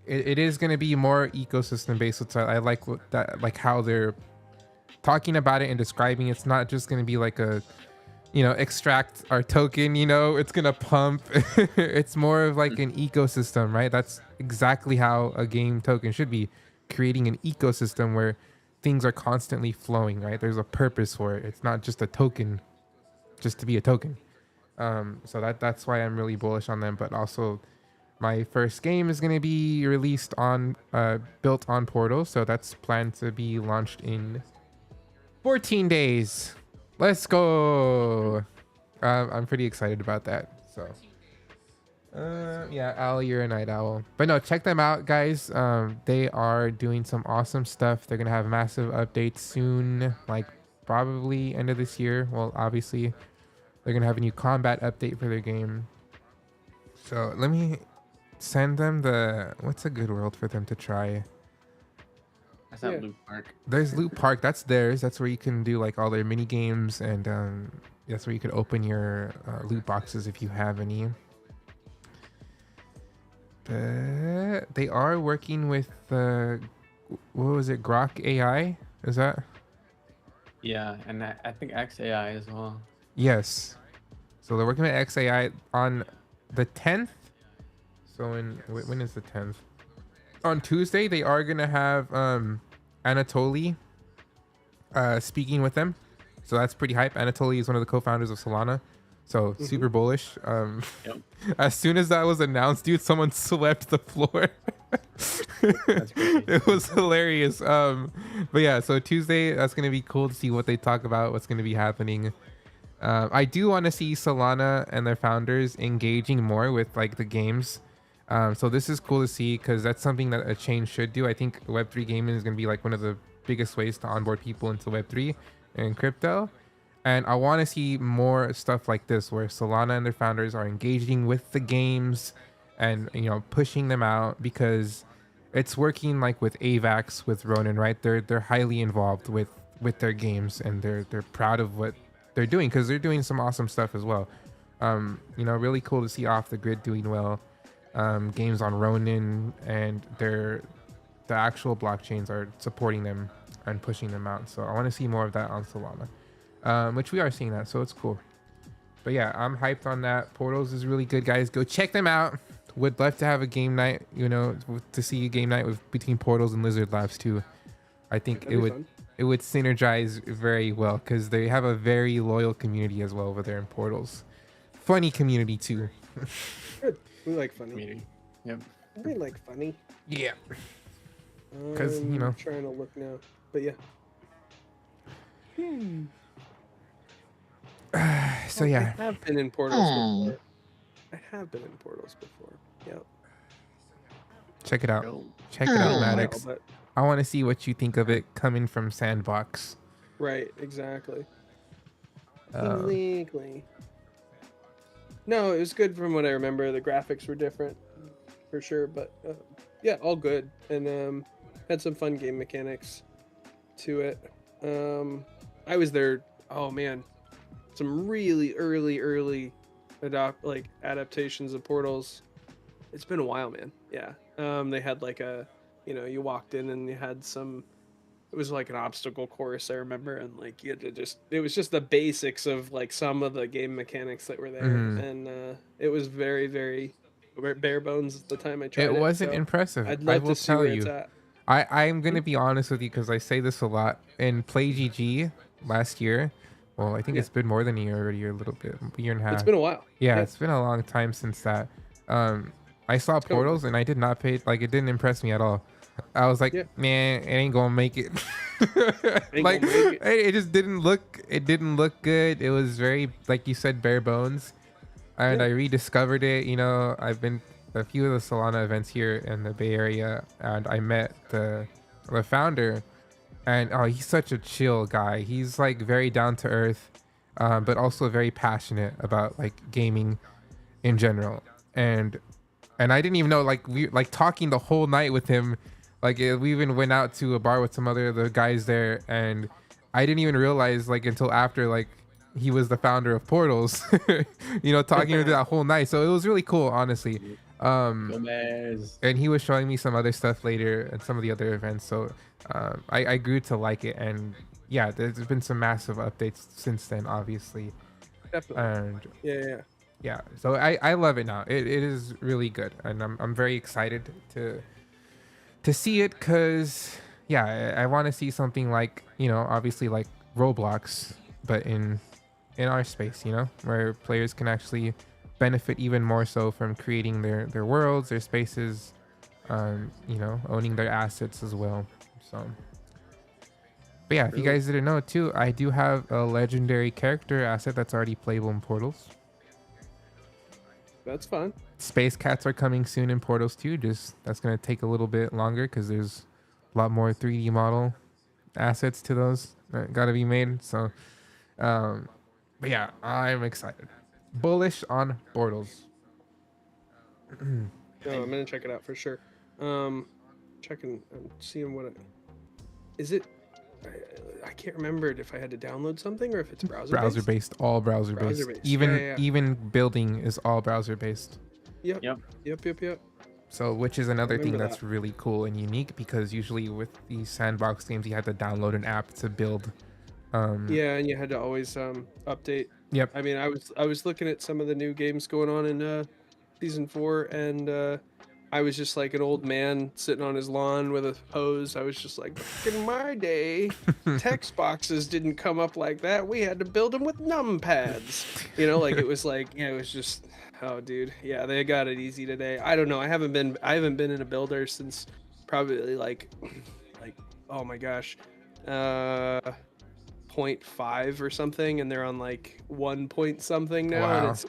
it is going to be more ecosystem based. So I like that, like how they're talking about it and describing. It's not just going to be like a extract our token, it's gonna pump. It's more of like an ecosystem, right? That's exactly how a game token should be, creating an ecosystem where things are constantly flowing, right? There's a purpose for it. It's not just a token just to be a token. So that's why I'm really bullish on them. But also my first game is going to be released on built on Portal, so that's planned to be launched in 14 days. Let's go. I'm pretty excited about that. So yeah, Owl, you're a night owl. But no, check them out, guys. They are doing some awesome stuff. They're gonna have massive updates soon, like probably end of this year. Well, obviously they're gonna have a new combat update for their game. So let me send them what's a good world for them to try. That's not Yeah. Loop Park. There's Loot Park. That's theirs. That's where you can do like all their mini games, and that's where you could open your loot boxes if you have any. But they are working with what was it? Grok AI? Is that? Yeah, and I think XAI as well. Yes. So they're working with XAI on the 10th. So when is the 10th? On Tuesday, they are gonna have Anatoly speaking with them, so that's pretty hype. Anatoly is one of the co-founders of Solana, so super bullish. Yep. As soon as that was announced, dude, someone swept the floor. That's crazy. It was hilarious. But yeah, so Tuesday, that's gonna be cool to see what they talk about, what's gonna be happening. I do want to see Solana and their founders engaging more with like the games. So this is cool to see, because that's something that a chain should do. I think Web3 gaming is going to be like one of the biggest ways to onboard people into Web3 and crypto. And I want to see more stuff like this, where Solana and their founders are engaging with the games and, pushing them out, because it's working like with AVAX, with Ronin, right? They're highly involved with their games, and they're proud of what they're doing, because they're doing some awesome stuff as well. Really cool to see Off the Grid doing well. Games on Ronin, and the actual blockchains are supporting them and pushing them out. So I want to see more of that on Solana, which we are seeing that, so it's cool. But yeah, I'm hyped on that. Portals is really good, guys. Go check them out. Would love to have a game night, to see a game night between Portals and Lizard Labs too. I think That'd be fun. it would synergize very well because they have a very loyal community as well over there in Portals. Funny community too. Good. We like funny. Meeting. Yep. We like funny. Yeah. 'Cause, you know. I'm trying to look now, but yeah. So I yeah, have been in Portals before. I have been in Portals before. Yep. check it out. Go. Check it out, Well, Maddox. but I want to see what you think of it coming from Sandbox. right, exactly. Um, Exactly. No, it was good from what I remember. The graphics were different, for sure, but yeah, all good, and had some fun game mechanics to it. I was there. Oh man, some really early adaptations of Portals. It's been a while, man. Yeah. They had like you walked in and you had some. It was like an obstacle course, I remember, and like you had to it was just the basics of like some of the game mechanics that were there, and it was very bare bones at the time I tried it. it wasn't So impressive. I'd I love will to see tell where you. it's at. I'm gonna be honest with you because I say this a lot. In Play GG last year, well, I think Yeah. it's been more than a year already, a little bit, a year and a half. It's been a while. Yeah, Yeah. it's been a long time since that. I saw going Portals and I did not pay, like, it didn't impress me at all. I was like, Yeah. man, it ain't gonna make it. Ain't Like, gonna make it just didn't look good. It was very, like you said, bare bones. And Yeah. I rediscovered it. You know, I've been a few of the Solana events here in the Bay Area, and I met the founder, and oh, he's such a chill guy. He's like very down to earth, but also very passionate about like gaming in general. And I didn't even know, like, we like talking the whole night with him. Like, we even went out to a bar with some other the guys there, and I didn't even realize like until after like he was the founder of Portals. You know, talking with that whole night. So it was really cool, honestly. Gomez. And he was showing me some other stuff later and some of the other events. So I grew to like it, and yeah, there's been some massive updates since then, obviously. Definitely. And Yeah. yeah, so I love it now. It is really good, and I'm very excited to see it, because yeah, I want to see something like, you know, obviously like Roblox, but in our space, you know, where players can actually benefit even more so from creating their worlds, their spaces, you know, owning their assets as well. So but yeah, if you guys didn't know too, I do have a legendary character asset that's already playable in Portals. That's fun. Space cats are coming soon in Portals too. Just that's gonna take a little bit longer because there's a lot more 3D model assets to those that gotta be made. So, but yeah, I'm excited, bullish on Portals. No, I'm gonna check it out for sure. Checking and seeing what it is. It I can't remember if I had to download something or if it's browser Based, all browser based. Browser-based. Even Yeah. even building is all browser based. Yep. Yep. Yep. So, which is another thing remember that's really cool and unique, because usually with these sandbox games, you had to download an app to build. Yeah, and you had to always update. Yep. I mean, I was looking at some of the new games going on in season 4, and I was just like an old man sitting on his lawn with a hose. I was just like, back in my day, text boxes didn't come up like that. We had to build them with numpads. You know, like it was like, yeah, it was just, oh, dude, yeah, they got it easy today. I don't know. I haven't been in a builder since probably like, oh my gosh, 0.5 or something, and they're on like 1 point something now, Wow. and it's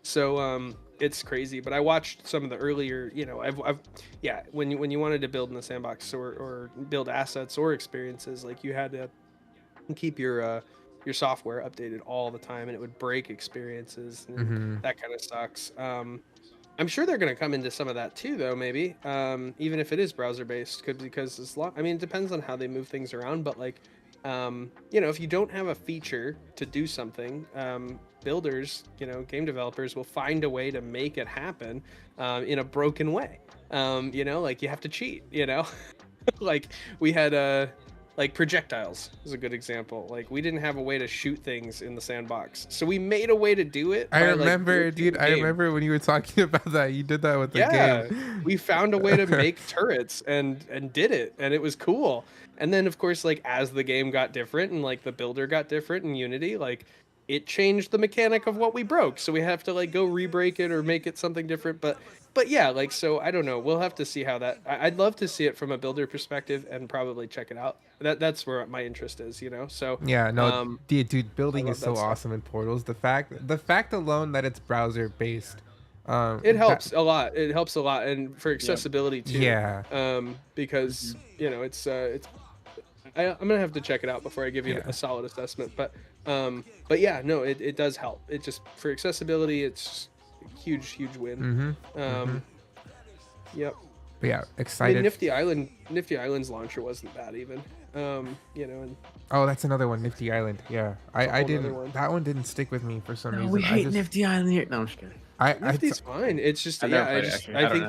so it's crazy. But I watched some of the earlier, you know, I've yeah, when you wanted to build in the sandbox or build assets or experiences, like you had to keep your software updated all the time, and it would break experiences, and that kind of sucks. I'm sure they're going to come into some of that too, though, maybe, even if it is browser based, because it's I mean, it depends on how they move things around, but like, you know, if you don't have a feature to do something, builders, you know, game developers will find a way to make it happen in a broken way. You know, like you have to cheat, you know, like we had Like projectiles is a good example. Like we didn't have a way to shoot things in the sandbox, so we made a way to do it. I by, remember, like, dude. I remember when you were talking about that. You did that with the yeah, game. we found a way to make turrets and did it, and it was cool. And then of course, like as the game got different and like the builder got different in Unity, like it changed the mechanic of what we broke. So we have to like go re-break it or make it something different. But yeah, like so I don't know. We'll have to see how that. I'd love to see it from a builder perspective and probably check it out. That's where my interest is, you know. So Yeah, no, dude, building love is so that stuff. awesome in Portals. The fact alone that it's browser based, It helps a lot. It helps a lot, and for accessibility too. Yeah. Because you know it's I'm gonna have to check it out before I give you Yeah. a solid assessment. But yeah, no, it does help. It just for accessibility, it's a huge win. Yep. But yeah, I mean, excited. Nifty Island's launcher wasn't bad even. You know, and Oh, that's another one, Nifty Island. Yeah, I whole nother didn't. one. That one didn't stick with me for some reason. we I hate just, Nifty Island here. No, I'm just kidding. Nifty's fine. It's just I've yeah. never I played it, just actually. I I don't think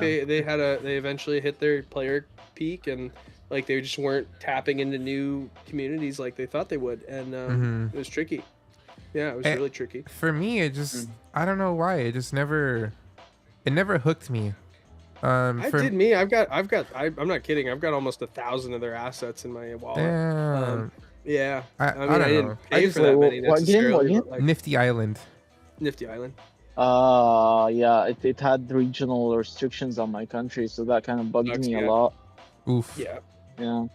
know. they eventually hit their player peak and like they just weren't tapping into new communities like they thought they would, and it was tricky. Yeah, it was really tricky. for me, it just I don't know why it just never hooked me. I'm not kidding. I've got almost 1,000 of their assets in my wallet. Damn. Yeah. I I mean, don't I didn't know. pay for that many What game? necessarily. But, like, Nifty Island. Nifty Island. Yeah, it had regional restrictions on my country, so that kind of bugged me a Yeah. lot. Oof. Yeah. Yeah.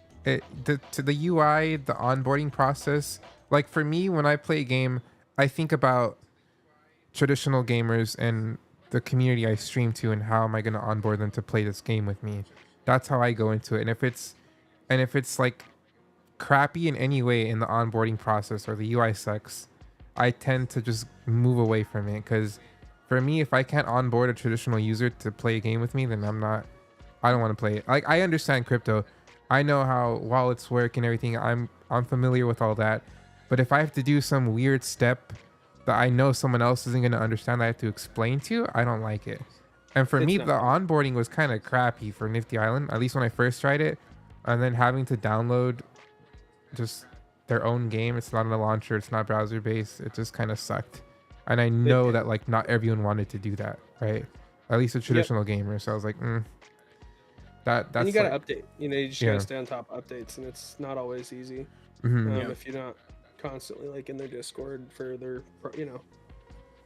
To the UI, the onboarding process. Like for me, when I play a game, I think about traditional gamers and the community I stream to, and how am I going to onboard them to play this game with me. That's how I go into it. And if it's like crappy in any way in the onboarding process or the UI sucks, I tend to just move away from it. Because for me, if I can't onboard a traditional user to play a game with me, then I don't want to play it. Like I understand crypto. I know how wallets work and everything. I'm familiar with all that. But if I have to do some weird step that I know someone else isn't going to understand, I have to explain to, I don't like it. And for me, not the onboarding was kind of crappy for Nifty Island, at least when I first tried it. And then having to download just their own game. It's not on a launcher. It's not browser based. It just kind of sucked. And I know that like not everyone wanted to do that, right? At least a traditional gamer. So I was like, that's. And you gotta like, update. You know, you just gotta stay on top of updates, and it's not always easy. If you're not constantly like in their Discord for their, you know.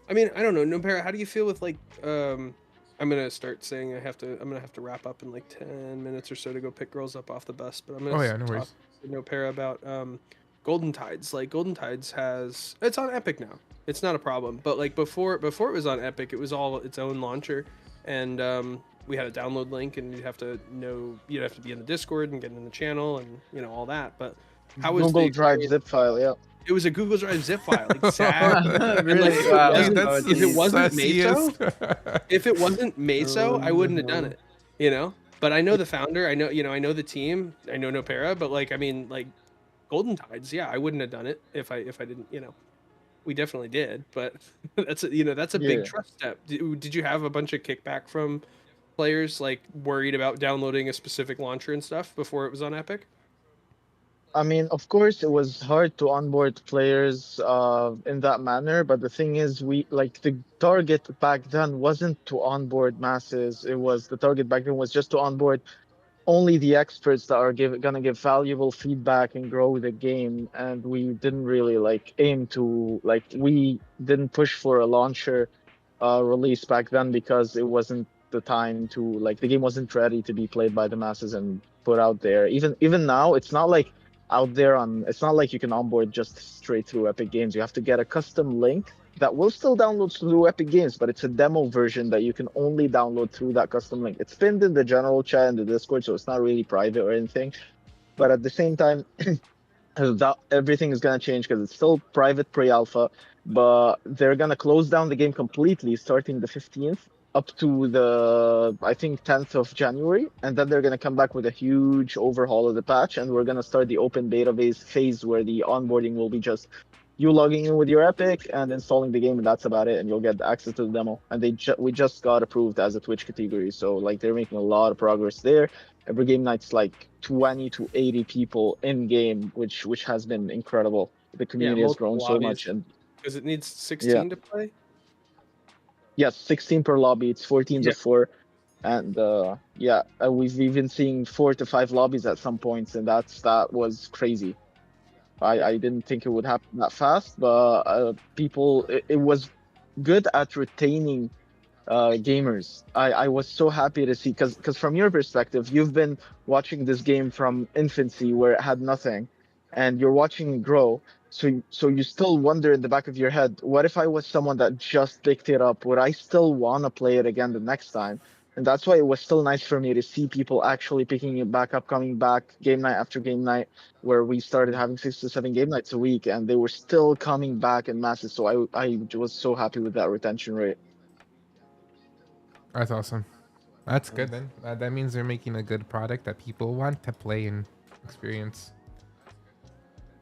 I mean, I don't know, Noppera, how do you feel with like I'm gonna start saying I'm gonna have to wrap up in like 10 minutes or so to go pick girls up off the bus, but I'm gonna no talk worries. to Noppera about Golden Tides. Like Golden Tides it's on Epic now. It's not a problem. But like before it was on Epic, it was all its own launcher, and we had a download link, and you'd have to be in the Discord and get in the channel and you know all that. But how was Google the Drive experience? zip file? Yeah. It was a Google Drive zip file, like sad. Really? And, like, Wow. if it wasn't sussiest. Meso, if it wasn't Meso, I wouldn't have done it. You know. But I know the founder. I know the team. I know Noppera. But like, I mean, like, Golden Tides. Yeah, I wouldn't have done it if I didn't. You know, we definitely did. But that's a big trust step. Did you have a bunch of kickback from players like worried about downloading a specific launcher and stuff before it was on Epic? I mean, of course, it was hard to onboard players in that manner, but the thing is, the target back then wasn't to onboard masses. The target back then was just to onboard only the experts that are gonna give valuable feedback and grow the game. And we didn't really we didn't push for a launcher release back then because it wasn't the time to the game wasn't ready to be played by the masses and put out there. Even now, it's not like it's not like you can onboard just straight through Epic Games. You have to get a custom link that will still download through Epic Games, but it's a demo version that you can only download through that custom link. It's pinned in the general chat in the Discord, so it's not really private or anything. But at the same time, everything is going to change because it's still private pre-alpha, but they're going to close down the game completely starting the 15th. Up to the, I think, 10th of January, and then they're going to come back with a huge overhaul of the patch, and we're going to start the open beta phase where the onboarding will be just you logging in with your Epic and installing the game, and that's about it. And you'll get access to the demo. And we just got approved as a Twitch category, so like they're making a lot of progress there. Every game night's like 20 to 80 people in game, which has been incredible. The Yeah, community has grown multiple so lobbies. much, and Because it needs yeah, 16 to play. yes, 16 per lobby. It's 4 teams Yeah. of 4. And yeah, we've even seen 4 to 5 lobbies at some points, and that was crazy. I didn't think it would happen that fast, but people, it was good at retaining gamers. I was so happy to see, because from your perspective, you've been watching this game from infancy where it had nothing, and you're watching it grow. So you still wonder in the back of your head, what if I was someone that just picked it up? Would I still want to play it again the next time? And that's why it was still nice for me to see people actually picking it back up, coming back game night after game night, where we started having 6 to 7 game nights a week, and they were still coming back in masses. So I was so happy with that retention rate. That's awesome. That's good then. That means they're making a good product that people want to play and experience.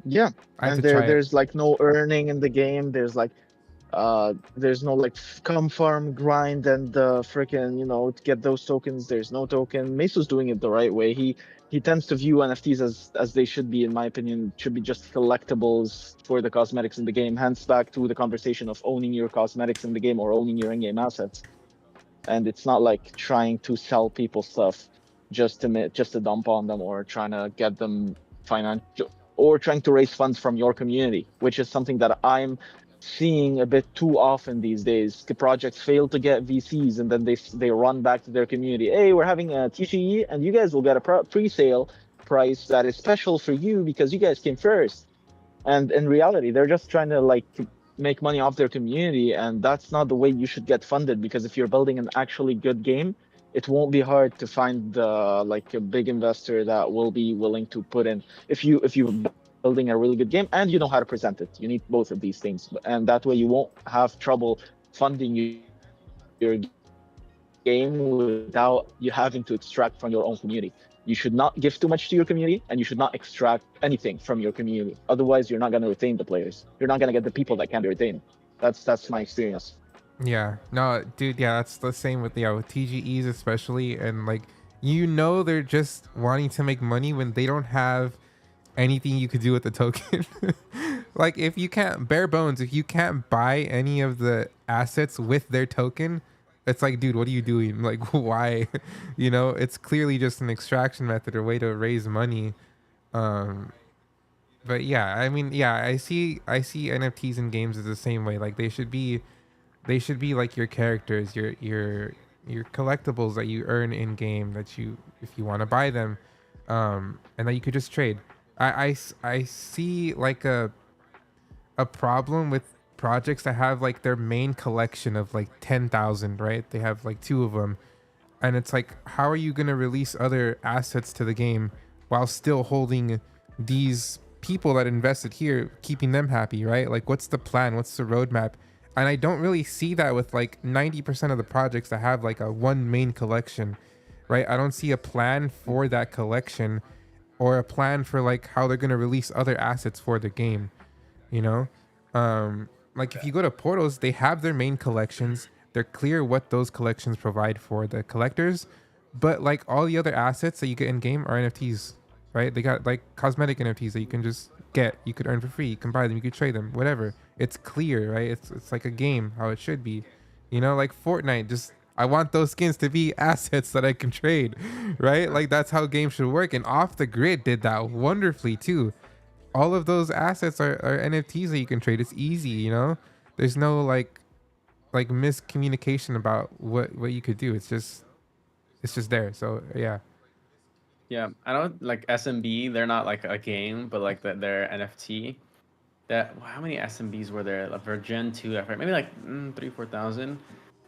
Yeah, I have and to try it. there's like no earning in the game. There's no like come farm grind and freaking to get those tokens. There's no token. Meso's doing it the right way. He tends to view NFTs as they should be, in my opinion. Should be just collectibles for the cosmetics in the game. Hence back to the conversation of owning your cosmetics in the game or owning your in-game assets. And it's not like trying to sell people stuff just to dump on them, or trying to get them financial, or trying to raise funds from your community, which is something that I'm seeing a bit too often these days. The projects fail to get VCs, and then they run back to their community. Hey, we're having a TGE, and you guys will get a pre-sale price that is special for you because you guys came first. And in reality, they're just trying to like make money off their community, and that's not the way you should get funded. Because if you're building an actually good game, it won't be hard to find like a big investor that will be willing to put in. If you're building a really good game and you know how to present it, you need both of these things, and that way you won't have trouble funding your game without you having to extract from your own community. You should not give too much to your community, and you should not extract anything from your community. Otherwise, you're not going to retain the players. You're not going to get the people that can be retained. That's my experience. Yeah, no, dude, yeah, that's the same with with TGEs especially, and like they're just wanting to make money when they don't have anything you could do with the token. Like if you can't bare bones, if you can't buy any of the assets with their token, it's like, dude, what are you doing? Like why? It's clearly just an extraction method or way to raise money. Um but yeah, I mean, yeah, I see NFTs in games as the same way. Like they should be like your characters, your collectibles that you earn in game, that you, if you want to buy them, and that you could just trade. I see like a problem with projects that have like their main collection of like 10,000, right? They have like two of them, and it's like, how are you gonna release other assets to the game while still holding these people that invested here, keeping them happy, right? Like, what's the plan? What's the roadmap? And I don't really see that with like 90% of the projects that have like a one main collection, right? I don't see a plan for that collection, or a plan for like how they're going to release other assets for the game, you know? Like if you go to Portals, they have their main collections. They're clear what those collections provide for the collectors, but like all the other assets that you get in game are NFTs, right? They got like cosmetic NFTs that you can just get, you could earn for free, you can buy them, you could trade them, whatever. It's clear, right? It's like a game, how it should be. Like Fortnite, just I want those skins to be assets that I can trade, right? Like that's how games should work. And Off the Grid did that wonderfully too. All of those assets are NFTs that you can trade. It's easy. There's no like miscommunication about what you could do. It's just there. So yeah. Yeah, I don't like SMB. They're not like a game, but like they're NFT. How many SMBs were there like, for Gen 2? I forget, maybe like 3,000-4,000,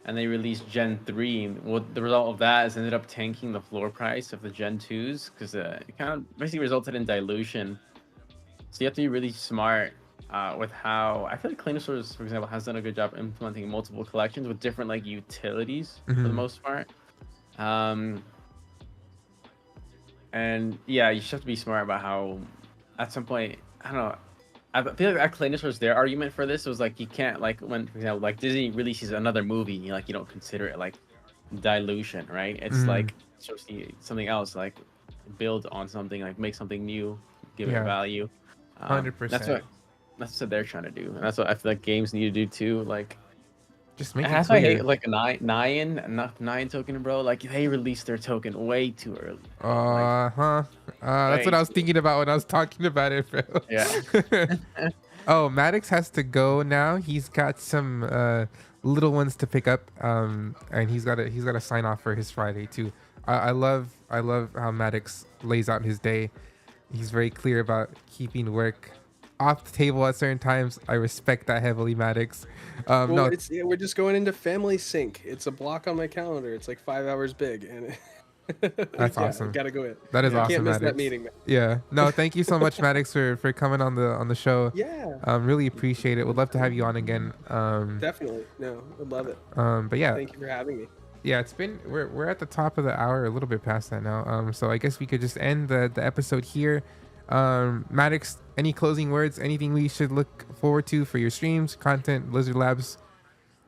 and they released Gen 3. Well, the result of that is ended up tanking the floor price of the Gen 2s because it kind of basically resulted in dilution. So you have to be really smart with how I feel like Cleanosaurus, for example, has done a good job implementing multiple collections with different like utilities for the most part. And yeah, you just have to be smart about how, at some point, I don't know, I feel like Acclainosaur's their argument for this was like you can't like when for example like Disney releases another movie, you don't consider it like dilution, right? It's Mm, like something else, like build on something, like make something new, give it yeah, value. 100%. That's what they're trying to do, and that's what I feel like games need to do too. Like, Just make and it that's why I clear. hate like Nine token, bro. Like they released their token way too early. Bro. Like, That's what way I was too thinking about when I was talking about it, bro. Yeah. Oh, Maddox has to go now. He's got some little ones to pick up, and he's got to sign off for his Friday too. I love how Maddox lays out his day. He's very clear about keeping work off the table at certain times. I respect that heavily, Maddox. Well, No, we're just going into family sync. It's a block on my calendar. It's like 5 hours big, and That's yeah, awesome. Gotta go in. That is Yeah. awesome, Can't miss Maddox. that meeting, man. Yeah. No, thank you so much, Maddox, for coming on the show. Yeah, Really appreciate it. Would love to have you on again. definitely. No, I'd love it. But yeah, Thank you for having me. yeah, it's been we're at the top of the hour, a little bit past that now. So I guess we could just end the episode here. Maddox, any closing words? Anything we should look forward to for your streams, content, Lizard Labs?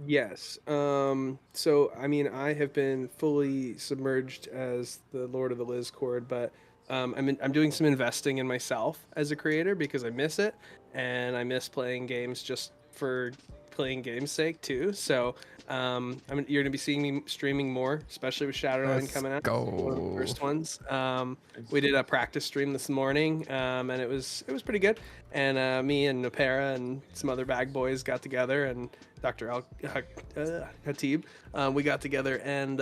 Yes. So I mean, I have been fully submerged as the Lord of the Lizcord, but I'm doing some investing in myself as a creator because I miss it, and I miss playing games just for playing games' sake too. So you're gonna be seeing me streaming more, especially with Shadowline Let's coming out. go. One of the first ones. We did a practice stream this morning, and it was pretty good. And me and Noppera and some other bag boys got together, and Dr. Hatib, we got together and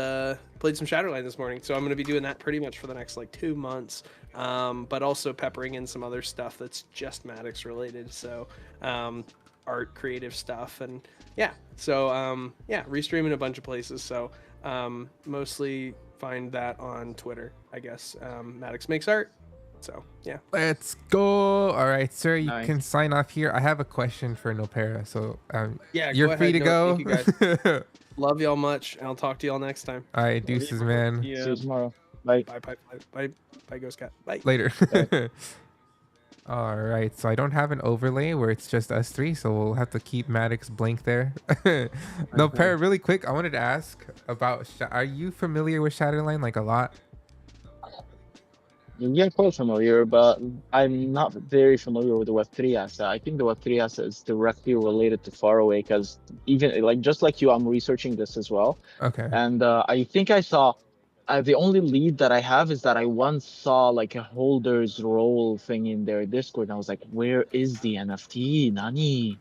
played some Shadowline this morning. So I'm going to be doing that pretty much for the next like 2 months, but also peppering in some other stuff that's just Maddox related. So art, creative stuff, and yeah. So restreaming a bunch of places. So mostly find that on Twitter, I guess. Maddox Makes Art. So yeah. Let's go. All right, sir, you Nice. can sign off here. I have a question for Noppera, so Yeah, you're go free ahead. to No, go. thank you, Love y'all much, and I'll talk to y'all next time. All right, deuces, man. See you tomorrow. Bye. Bye, Ghost Cat. Bye. Later. All right, so I don't have an overlay where it's just us three, so we'll have to keep Maddox blank there. No, Para, really quick, I wanted to ask about, are you familiar with Shadowline like a lot? Yeah, quite familiar, but I'm not very familiar with the Web3 asset. I think the Web3 asset is directly related to Faraway because even like just like you, I'm researching this as well. Okay. And I think I saw the only lead that I have is that I once saw like a holder's role thing in their Discord, and I was like, "Where is the NFT, Nani?"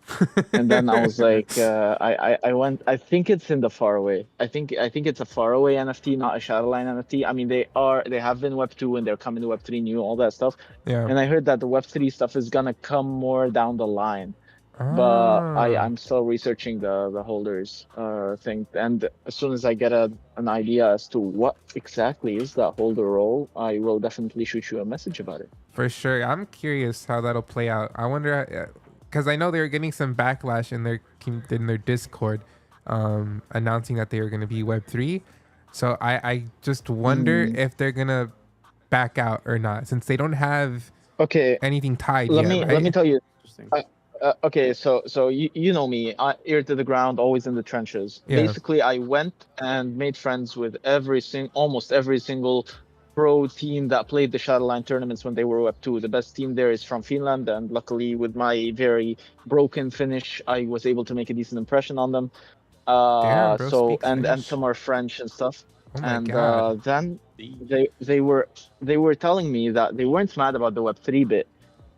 And then I was like, I went. I think it's in the Faraway. I think it's a Faraway NFT, not a Shadowline NFT. I mean, they have been Web2 and they're coming to Web3 new, all that stuff. Yeah. And I heard that the Web3 stuff is gonna come more down the line. But I'm still researching the holders thing, and as soon as I get an idea as to what exactly is that holder role, I will definitely shoot you a message about it. For sure. I'm curious how that'll play out. I wonder, because I know they were getting some backlash in their Discord, announcing that they were going to be Web3. So I just wonder if they're gonna back out or not, since they don't have anything tied let yet. me Right? let me tell you. Interesting. Okay, so you know me, ear to the ground, always in the trenches. Yeah. Basically, I went and made friends with almost every single pro team that played the Shadowline tournaments when they were Web2. The best team there is from Finland, and luckily, with my very broken Finnish, I was able to make a decent impression on them. Damn, bro, So speak and Finnish. some are French and stuff. Oh my And god. then they were telling me that they weren't mad about the Web3 bit.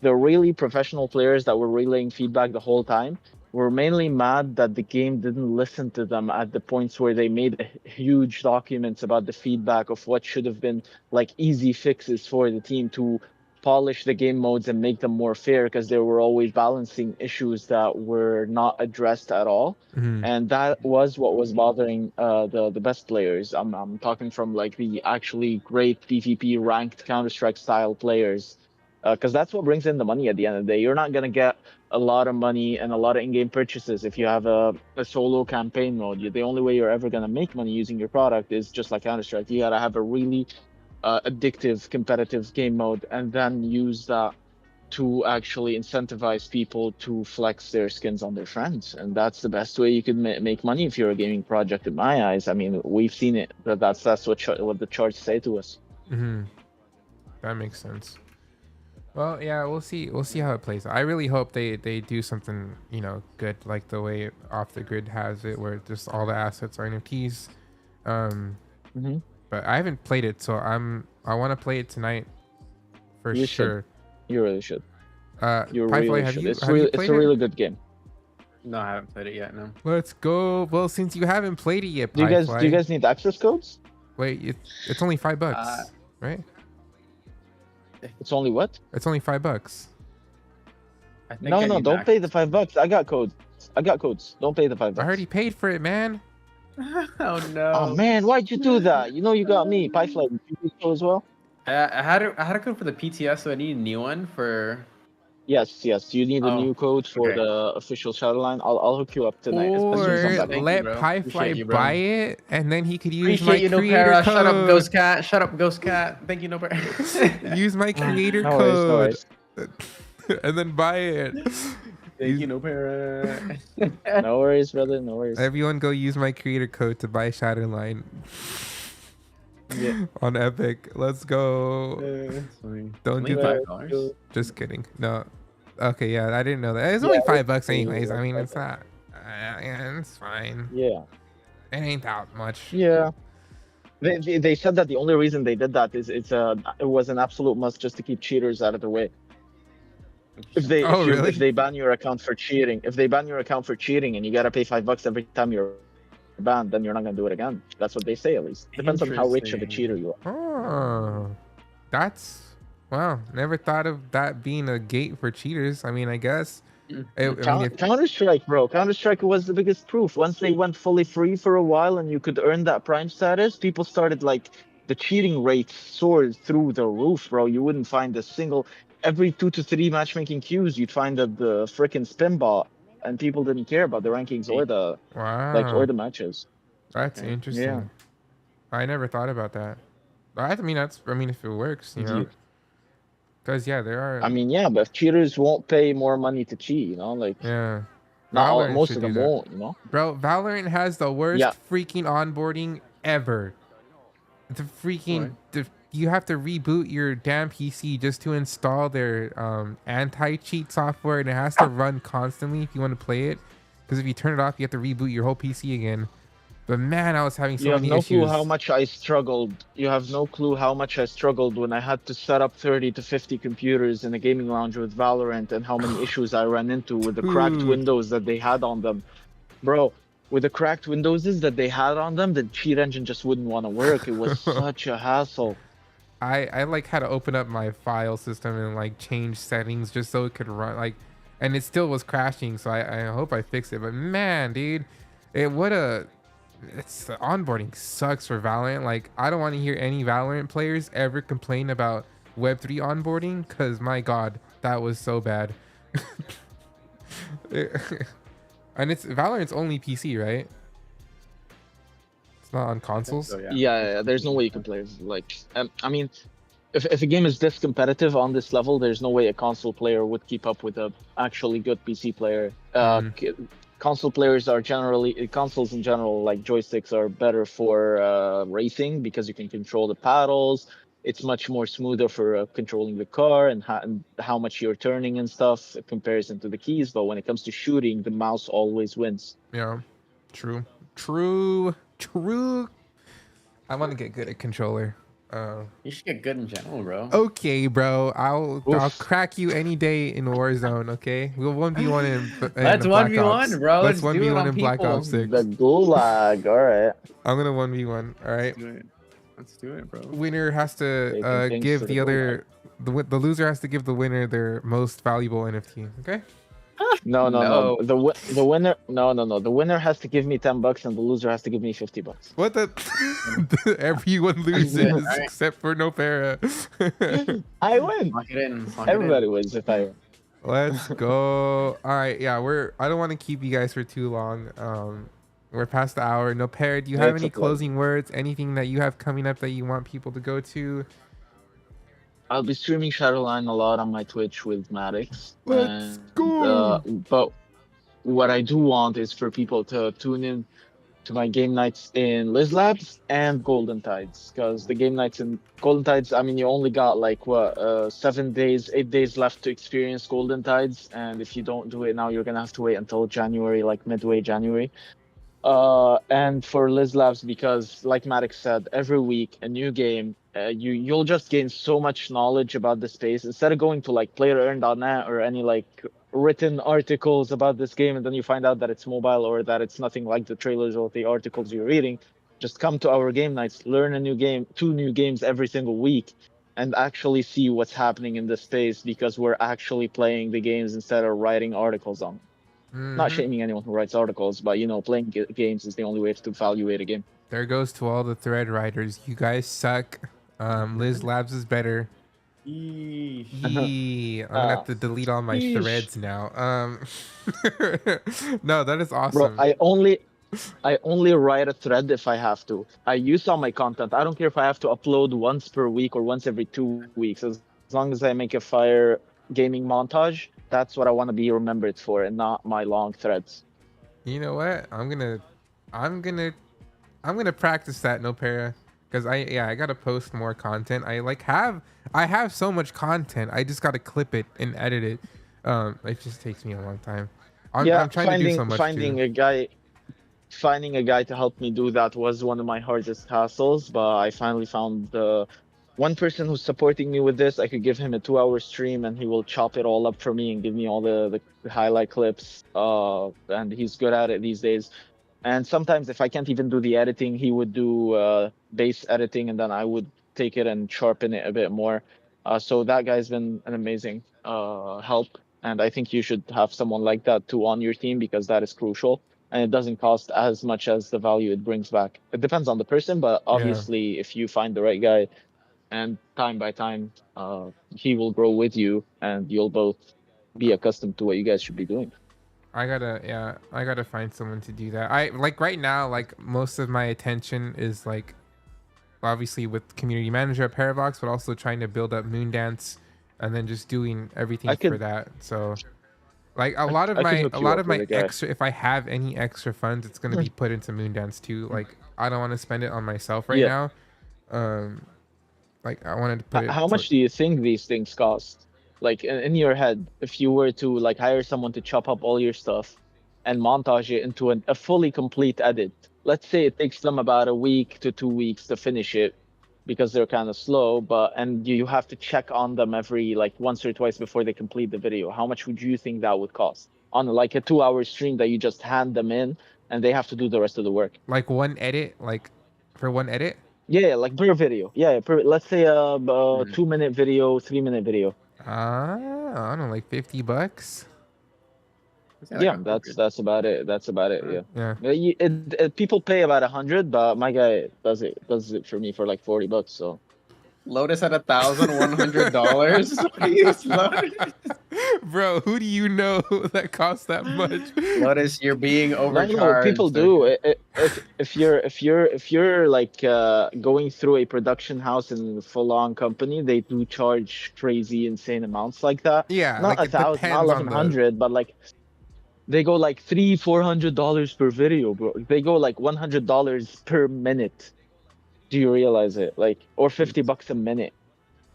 The really professional players that were relaying feedback the whole time were mainly mad that the game didn't listen to them at the points where they made huge documents about the feedback of what should have been like easy fixes for the team to polish the game modes and make them more fair, because they were always balancing issues that were not addressed at all. Mhm. And that was what was bothering the best players. I'm talking from like the actually great PvP ranked Counter-Strike style players, because that's what brings in the money at the end of the day. You're not going to get a lot of money and a lot of in-game purchases if you have a solo campaign mode. The only way you're ever going to make money using your product is just like Counter-Strike. You got to have a really addictive competitive game mode, and then use that to actually incentivize people to flex their skins on their friends, and that's the best way you could make money if you're a gaming project. In my eyes, I mean, we've seen it. That's what the charts say to us. That makes sense. Well, yeah, we'll see. We'll see how it plays. I really hope they do something, you know, good, like the way Off the Grid has it, where just all the assets are NFTs. But I haven't played it, so I want to play it tonight for You sure. should. You really should. You PieFly, really have should. you? It's Have you it's played a it? really good game. No, I haven't played it yet. No. Let's go. Well, since you haven't played it yet, Do PieFly, you guys need access codes? wait, it's only $5, right? It's only what? It's only $5. I think No, I no, need don't pay the $5. I got codes. Don't pay the $5. I already paid for it, man. Oh no. Oh man, why'd you do that? You know you got me. PieFly, did you do so as well? I had a code for the PTS, so I need a new one for. Yes. You need a Oh, new code for okay. the official Shadowline. I'll hook you up tonight. Or Thank you, let bro. Appreciate PieFly you, bro. buy it, and then he could use Appreciate my you, creator Noppera. code. Shut up, Ghost Cat. Shut up, Ghost Cat. Thank you, Noppera. Use my creator No worries, code, and then buy it. Thank you, Noppera. No worries, brother. No worries. Everyone go use my creator code to buy Shadowline Yeah. on Epic. Let's go. Don't do that. $5. Just kidding. No. Okay, yeah, I didn't know that. It's only $5 anyways. I mean, it's not. Yeah, it's fine. Yeah. It ain't that much. Yeah. They said that the only reason they did that is it was an absolute must just to keep cheaters out of the way. Really? If they ban your account for cheating, and you gotta pay $5 every time you're banned, then you're not gonna do it again. That's what they say, at least. Depends on how rich of a cheater you are. Oh, that's wow. Never thought of that being a gate for cheaters. I mean, I guess. Counter-Strike, bro. Counter-Strike was the biggest proof. Once they went fully free for a while and you could earn that prime status, people started the cheating rate soared through the roof, bro. You wouldn't find a single. Every 2 to 3 matchmaking queues, you'd find the freaking spin bot, and people didn't care about the rankings or the or the matches. That's interesting. Yeah. I never thought about that. I mean, if it works, you know. Because there are. I mean, yeah, but cheaters won't pay more money to cheat, you know, Yeah. not all, Valorant most should of do them that. won't, you know. Bro, Valorant has the worst Yeah. freaking onboarding ever. The freaking you have to reboot your damn PC just to install their anti-cheat software, and it has to run constantly if you want to play it. Because if you turn it off, you have to reboot your whole PC again. But man, I was having so You have many no issues. clue how much I struggled. You have no clue how much I struggled when I had to set up 30 to 50 computers in a gaming lounge with Valorant, and how many issues I ran into with the cracked Dude. windows that they had on them. Bro, with the cracked windows that they had on them, the cheat engine just wouldn't want to work. It was such a hassle. I had to open up my file system and change settings just so it could run and it still was crashing. So I hope I fixed it. But man, dude, the onboarding sucks for Valorant. I don't want to hear any Valorant players ever complain about Web3 onboarding, because my God, that was so bad. And Valorant's only PC, right? It's not on consoles. So, Yeah, there's no way you can play. I mean, if a game is this competitive on this level, there's no way a console player would keep up with a actually good PC player. Console players are consoles in general, like joysticks, are better for racing, because you can control the paddles. It's much more smoother for controlling the car and how much you're turning and stuff in comparison to the keys. But when it comes to shooting, the mouse always wins. Yeah, true. I want to get good at controller. You should get good in general, bro. Okay, bro. I'll crack you any day in Warzone. Okay, we'll 1v1 in Let's Black 1v1, Ops. bro. Let's Let's do it 1v1 on in Black people. Ops 6. The gulag, all right. I'm gonna 1v1. All right. Let's do it, bro. Winner has to Taking things give to the the other. The loser has to give the winner their most valuable NFT. Okay. No. No. The winner. No. The winner has to give me $10, and the loser has to give me $50. What the? Everyone loses Alright. except for Noppera. I win. Lock it in. Everybody wins if I win. Let's go. All right, yeah, I don't want to keep you guys for too long. We're past the hour. Noppera, do you have It's any a pleasure. closing words? Anything that you have coming up that you want people to go to? I'll be streaming Shadowline a lot on my Twitch with Maddox. Let's And go. but what I do want is for people to tune in to my game nights in Liz Labs and Golden Tides, because the game nights in Golden Tides, I mean, you only got like what 7 days, 8 days left to experience Golden Tides, and if you don't do it now, you're gonna have to wait until January, like midway January. And for Liz Labs, because like Maddox said, every week a new game, you'll just gain so much knowledge about the space instead of going to like playerearn.net or any like written articles about this game, and then you find out that it's mobile or that it's nothing like the trailers or the articles you're reading. Just come to our game nights, learn a new game, 2 new games every single week, and actually see what's happening in the space, because we're actually playing the games instead of writing articles on them. Not shaming anyone who writes articles, but playing games is the only way to evaluate a game. There goes to all the thread writers. You guys suck. Liz Labs is better. Yeesh. Yee. I'm gonna have to delete all my Yeesh. threads now. No, that is Bro, awesome. I only write a thread if I have to. I use all my content. I don't care if I have to upload once per week or once every 2 weeks. As long as I make a fire gaming montage, that's what I want to be remembered for, and not my long threads. You know what? I'm gonna practice that, Noppera, because I gotta post more content. I have so much content. I just gotta clip it and edit it. It just takes me a long time. I'm trying to do so much finding too. a guy to help me do that was one of my hardest hassles, but I finally found one person who's supporting me with this. I could give him a 2-hour stream and he will chop it all up for me and give me all the highlight clips. And he's good at it these days. And sometimes if I can't even do the editing, he would do base editing, and then I would take it and sharpen it a bit more. So that guy's been an amazing help. And I think you should have someone like that too on your team, because that is crucial. And it doesn't cost as much as the value it brings back. It depends on the person, but obviously if you find the right guy, and time by time, he will grow with you, and you'll both be accustomed to what you guys should be doing. I gotta find someone to do that. I like right now, like most of my attention is like obviously with community manager at Parabox, but also trying to build up Moondance, and then just doing everything for that. So like a lot of my extra, if I have any extra funds, it's gonna be put into Moondance too. Like I don't want to spend it on myself right now. Like I wanted to put it. How much do you think these things cost? Like in your head, if you were to like hire someone to chop up all your stuff and montage it into a fully complete edit. Let's say it takes them about a week to 2 weeks to finish it, because they're kind of slow, and you have to check on them every like once or twice before they complete the video. How much would you think that would cost on like a 2-hour stream that you just hand them in and they have to do the rest of the work? Like one edit, like for one edit? Yeah, like per video. Yeah, let's say a 2-minute video, 3-minute video. I don't know, like $50. Yeah, that's about it. That's about it. Yeah. People pay about 100, but my guy does it for me for like $40. So Lotus at $1,100. Bro, who do you know that costs that much? Lotus, you're being overcharged. No, people do. If you're like going through a production house in a full-on company, they do charge crazy, insane amounts like that. Yeah, not like, 1,000, not 1,100, but like they go like $300-400 per video, bro. They go like $100 per minute. Do you realize it? Like, or $50 a minute.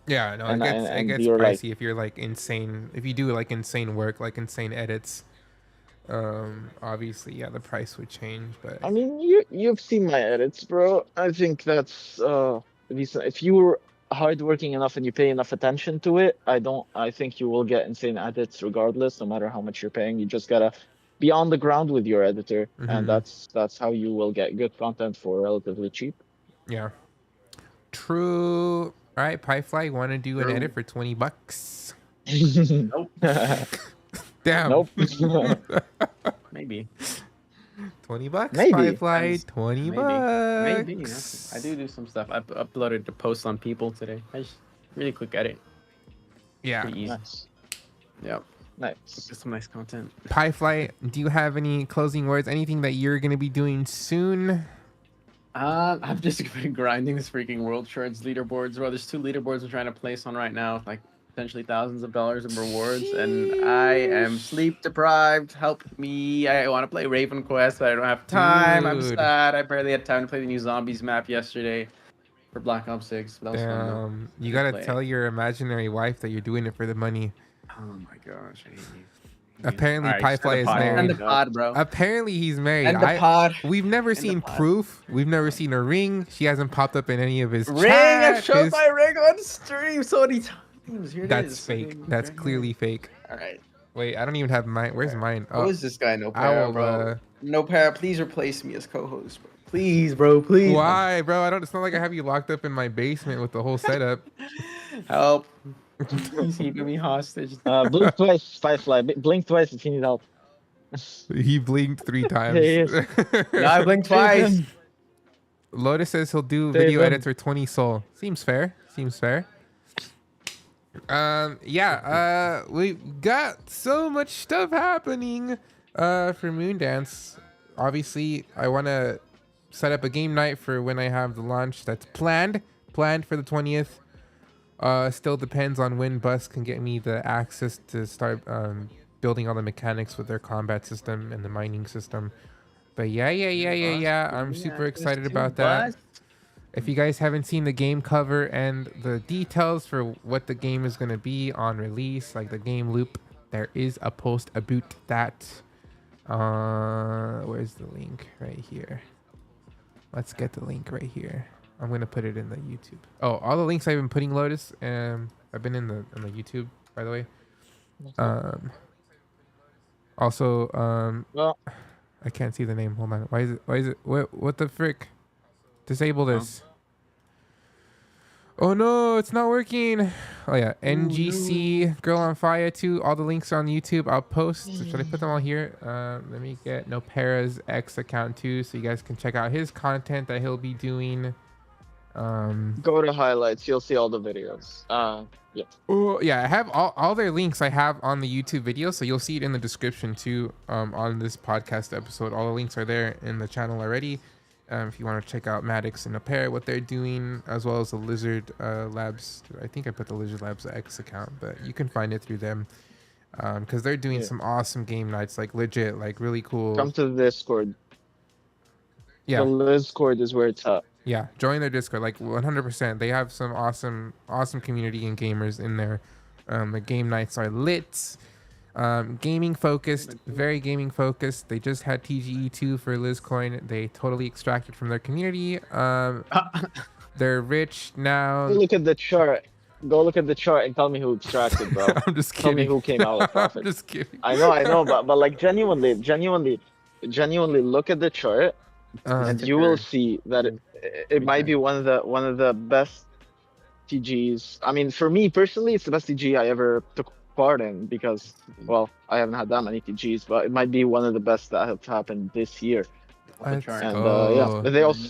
Yeah, no, it gets pricey if you're like insane. If you do like insane work, like insane edits, obviously, yeah, the price would change. But I mean, you've seen my edits, bro. I think that's decent. If you're hardworking enough and you pay enough attention to it, I think you will get insane edits regardless, no matter how much you're paying. You just gotta be on the ground with your editor, and that's how you will get good content for relatively cheap. Yeah. True. All right, PieFly, want to do an edit for $20? Nope. Damn. Nope. Maybe. $20? Maybe. PieFly, $20. Maybe. Yeah. I do some stuff. I uploaded the post on People today. I just really quick edit. Yeah. Pretty easy. Nice. Yep. Nice. Just some nice content. PieFly, do you have any closing words? Anything that you're gonna be doing soon? I've just been grinding this freaking World Shards leaderboards, bro. There's 2 leaderboards I'm trying to place on right now with like potentially thousands of dollars of rewards, and I am sleep deprived. Help me! I want to play Raven Quest, but I don't have time. I'm Dude. sad. I barely had time to play the new Zombies map yesterday for Black Ops 6. But that was fun though. Damn, you Good gotta play. tell your imaginary wife that you're doing it for the money. Oh my gosh, I hate you. Apparently, Alright, just PieFly end is the pod. End the married. pod, bro. Apparently, he's married. End the pod. We've never End the seen pod. proof. We've never seen a ring. She hasn't popped up in any of his Ring! I've chat. showed my ring on stream so many times. Here it That's is. fake. Ring That's right here. clearly fake. All right. Wait, I don't even have mine. Where's mine? Who is this guy, I Noppera, will, bro? Noppera, please replace me as co-host, bro. Please, bro. Please. why, bro? I don't. It's not like I have you locked up in my basement with the whole setup. Help. He's keeping me hostage. Blink twice, PieFly. Blink twice if you need help. He blinked 3 times. Yes. No, I blinked twice. Lotus says he'll do Save video him. edits for 20 soul. Seems fair. Seems fair. Yeah, we got so much stuff happening for Moondance. Obviously, I want to set up a game night for when I have the launch that's planned for the 20th. Still depends on when Bus can get me the access to start building all the mechanics with their combat system and the mining system. But yeah, I'm super excited about that. If you guys haven't seen the game cover and the details for what the game is going to be on release, like the game loop, there is a post about that. Where's the link? Right here. Let's get the link right here. I'm going to put it in the YouTube. Oh, all the links I've been putting, Lotus, I've been in the YouTube, by the way. Also, Well, I can't see the name. Hold on. Why is it? What the frick? Disable this. Oh no, it's not working. Oh yeah, NGC Girl on Fire 2. All the links are on YouTube. I'll post. Should I put them all here? Let me get Noppera's X account too, so you guys can check out his content that he'll be doing. go to highlights. You'll see all the videos. Yeah. Oh yeah, I have all their links. I have on the YouTube video, so you'll see it in the description too. On this podcast episode, all the links are there in the channel already. If you want to check out Maddox and Noppera, what they're doing, as well as the Lizard Labs. I think I put the Lizard Labs X account, but you can find it through them because they're doing some awesome game nights, like legit, like really cool. Come to the Discord. Yeah, The Discord is where it's at. yeah. Join their Discord, like 100%. They have some awesome community and gamers in there. The game nights are lit. Gaming focused, very gaming focused. They just had TGE2 for Lizcoin. They totally extracted from their community. They're rich now. Go look at the chart. Go look at the chart and tell me who extracted, bro. I'm just Tell me kidding. who came out with I'm profit. just kidding. I know, but like genuinely look at the chart, and you will see that it might be one of the best TGs. I mean, for me personally, it's the best TG I ever took part in because, well, I haven't had that many TGs, but it might be one of the best that have happened this year. Let's And go. yeah, but they also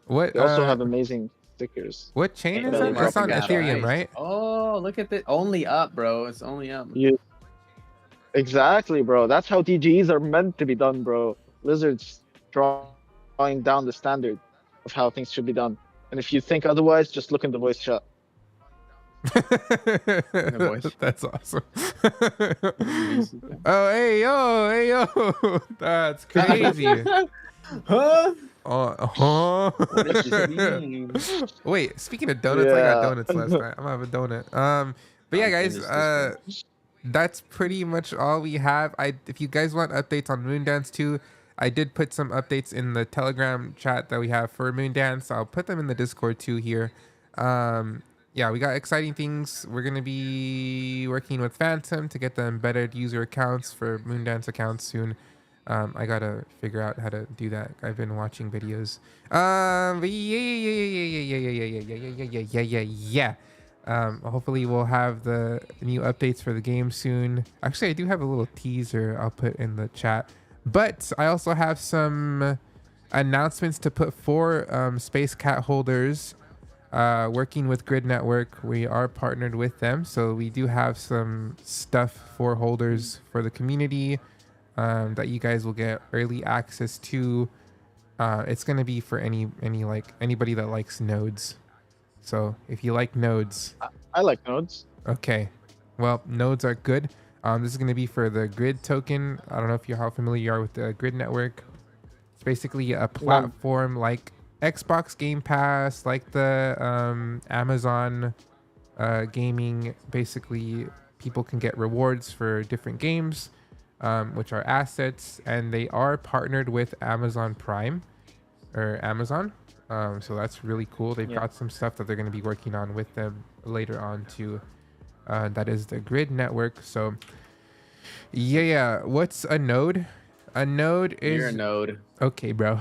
What have amazing stickers. what chain is Yeah, it? It's on Market Ethereum, price. right? Oh, look at this. Only up, bro. It's only up. You exactly, bro. That's how TGs are meant to be done, bro. Lizards drawing down the standard of how things should be done. And if you think otherwise, just look in the voice chat. voice. That's awesome. Oh, hey yo, that's crazy. Huh? What does this mean? Wait, speaking of donuts, I got Yeah. donuts last night. I'm gonna have a donut. But yeah, guys, that's pretty much all we have. If you guys want updates on Moondance too, I did put some updates in the Telegram chat that we have for Moondance. I'll put them in the Discord too here. Yeah, we got exciting things. We're gonna be working with Phantom to get the embedded user accounts for Moondance accounts soon. I gotta figure out how to do that. I've been watching videos. But yeah. Hopefully we'll have the new updates for the game soon. Actually, I do have a little teaser I'll put in the chat. But I also have some announcements to put for Space Cat holders. Working with Grid Network, we are partnered with them, so we do have some stuff for holders for the community that you guys will get early access to. It's gonna be for anybody that likes nodes. So if you like nodes, I like nodes. okay. Well, nodes are good. This is gonna be for the grid token. I don't know if how familiar you are with the grid network. It's basically a platform like Xbox Game Pass, like the Amazon gaming. Basically, people can get rewards for different games, which are assets, and they are partnered with Amazon Prime or Amazon. So that's really cool. They've got some stuff that they're going to be working on with them later on too. That is the grid network. So yeah. What's a node? A node is You're a node. okay, bro.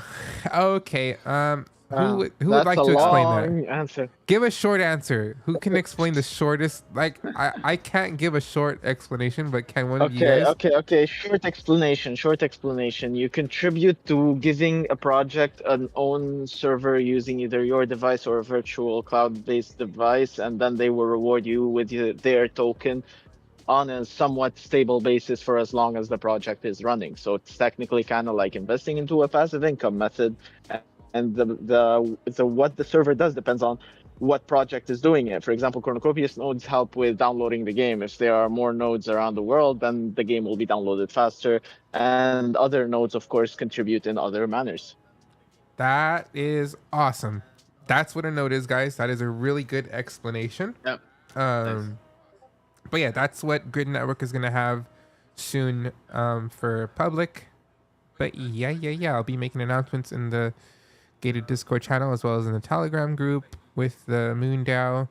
Okay. Who would That's like a to explain long that? answer. Give a short answer. Who can explain the shortest? Like I can't give a short explanation, but can one of you guys? Okay. Short explanation. You contribute to giving a project an own server using either your device or a virtual cloud-based device, and then they will reward you with their token on a somewhat stable basis for as long as the project is running. So it's technically kind of like investing into a passive income method. And the what the server does depends on what project is doing it. For example, cornucopias nodes help with downloading the game. If there are more nodes around the world, then the game will be downloaded faster. And other nodes, of course, contribute in other manners. That is awesome. That's what a node is, guys. That is a really good explanation. Yep. But yeah, that's what Grid Network is gonna have soon for public. But yeah. I'll be making announcements in the gated Discord channel as well as in the Telegram group with the Moondance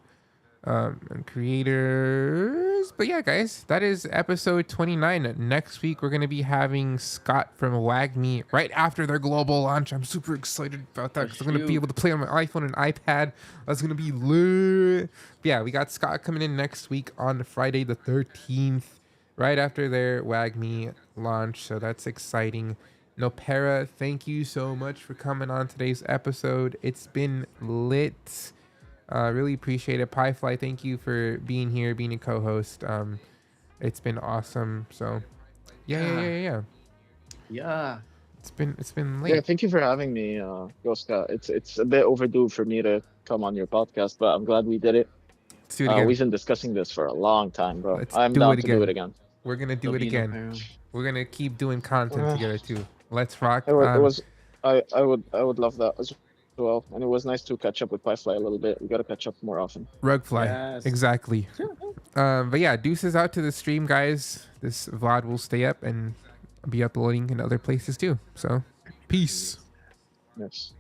and creators. But yeah, guys, that is episode 29. Next week, we're going to be having Scott from WagMe right after their global launch. I'm super excited about that because I'm going to be able to play on my iPhone and iPad. That's going to be lit. But yeah, we got Scott coming in next week on Friday the 13th, right after their WagMe launch. So that's exciting. Noppera, thank you so much for coming on today's episode. It's been lit. Really appreciate it. PieFly, thank you for being here, being a co-host. It's been awesome. So yeah. It's been late. Yeah, thank you for having me, Goska. It's a bit overdue for me to come on your podcast, but I'm glad we did it. Let's do it again. We've been discussing this for a long time, bro. I'm down to do it again. We're gonna do it again. We're gonna keep doing content together too. Let's rock. I would love that as well, and it was nice to catch up with PieFly a little bit. We gotta catch up more often. Rugfly, Yes. exactly. But yeah, deuces out to the stream, guys. This VOD will stay up and be uploading in other places too. So, peace. Yes.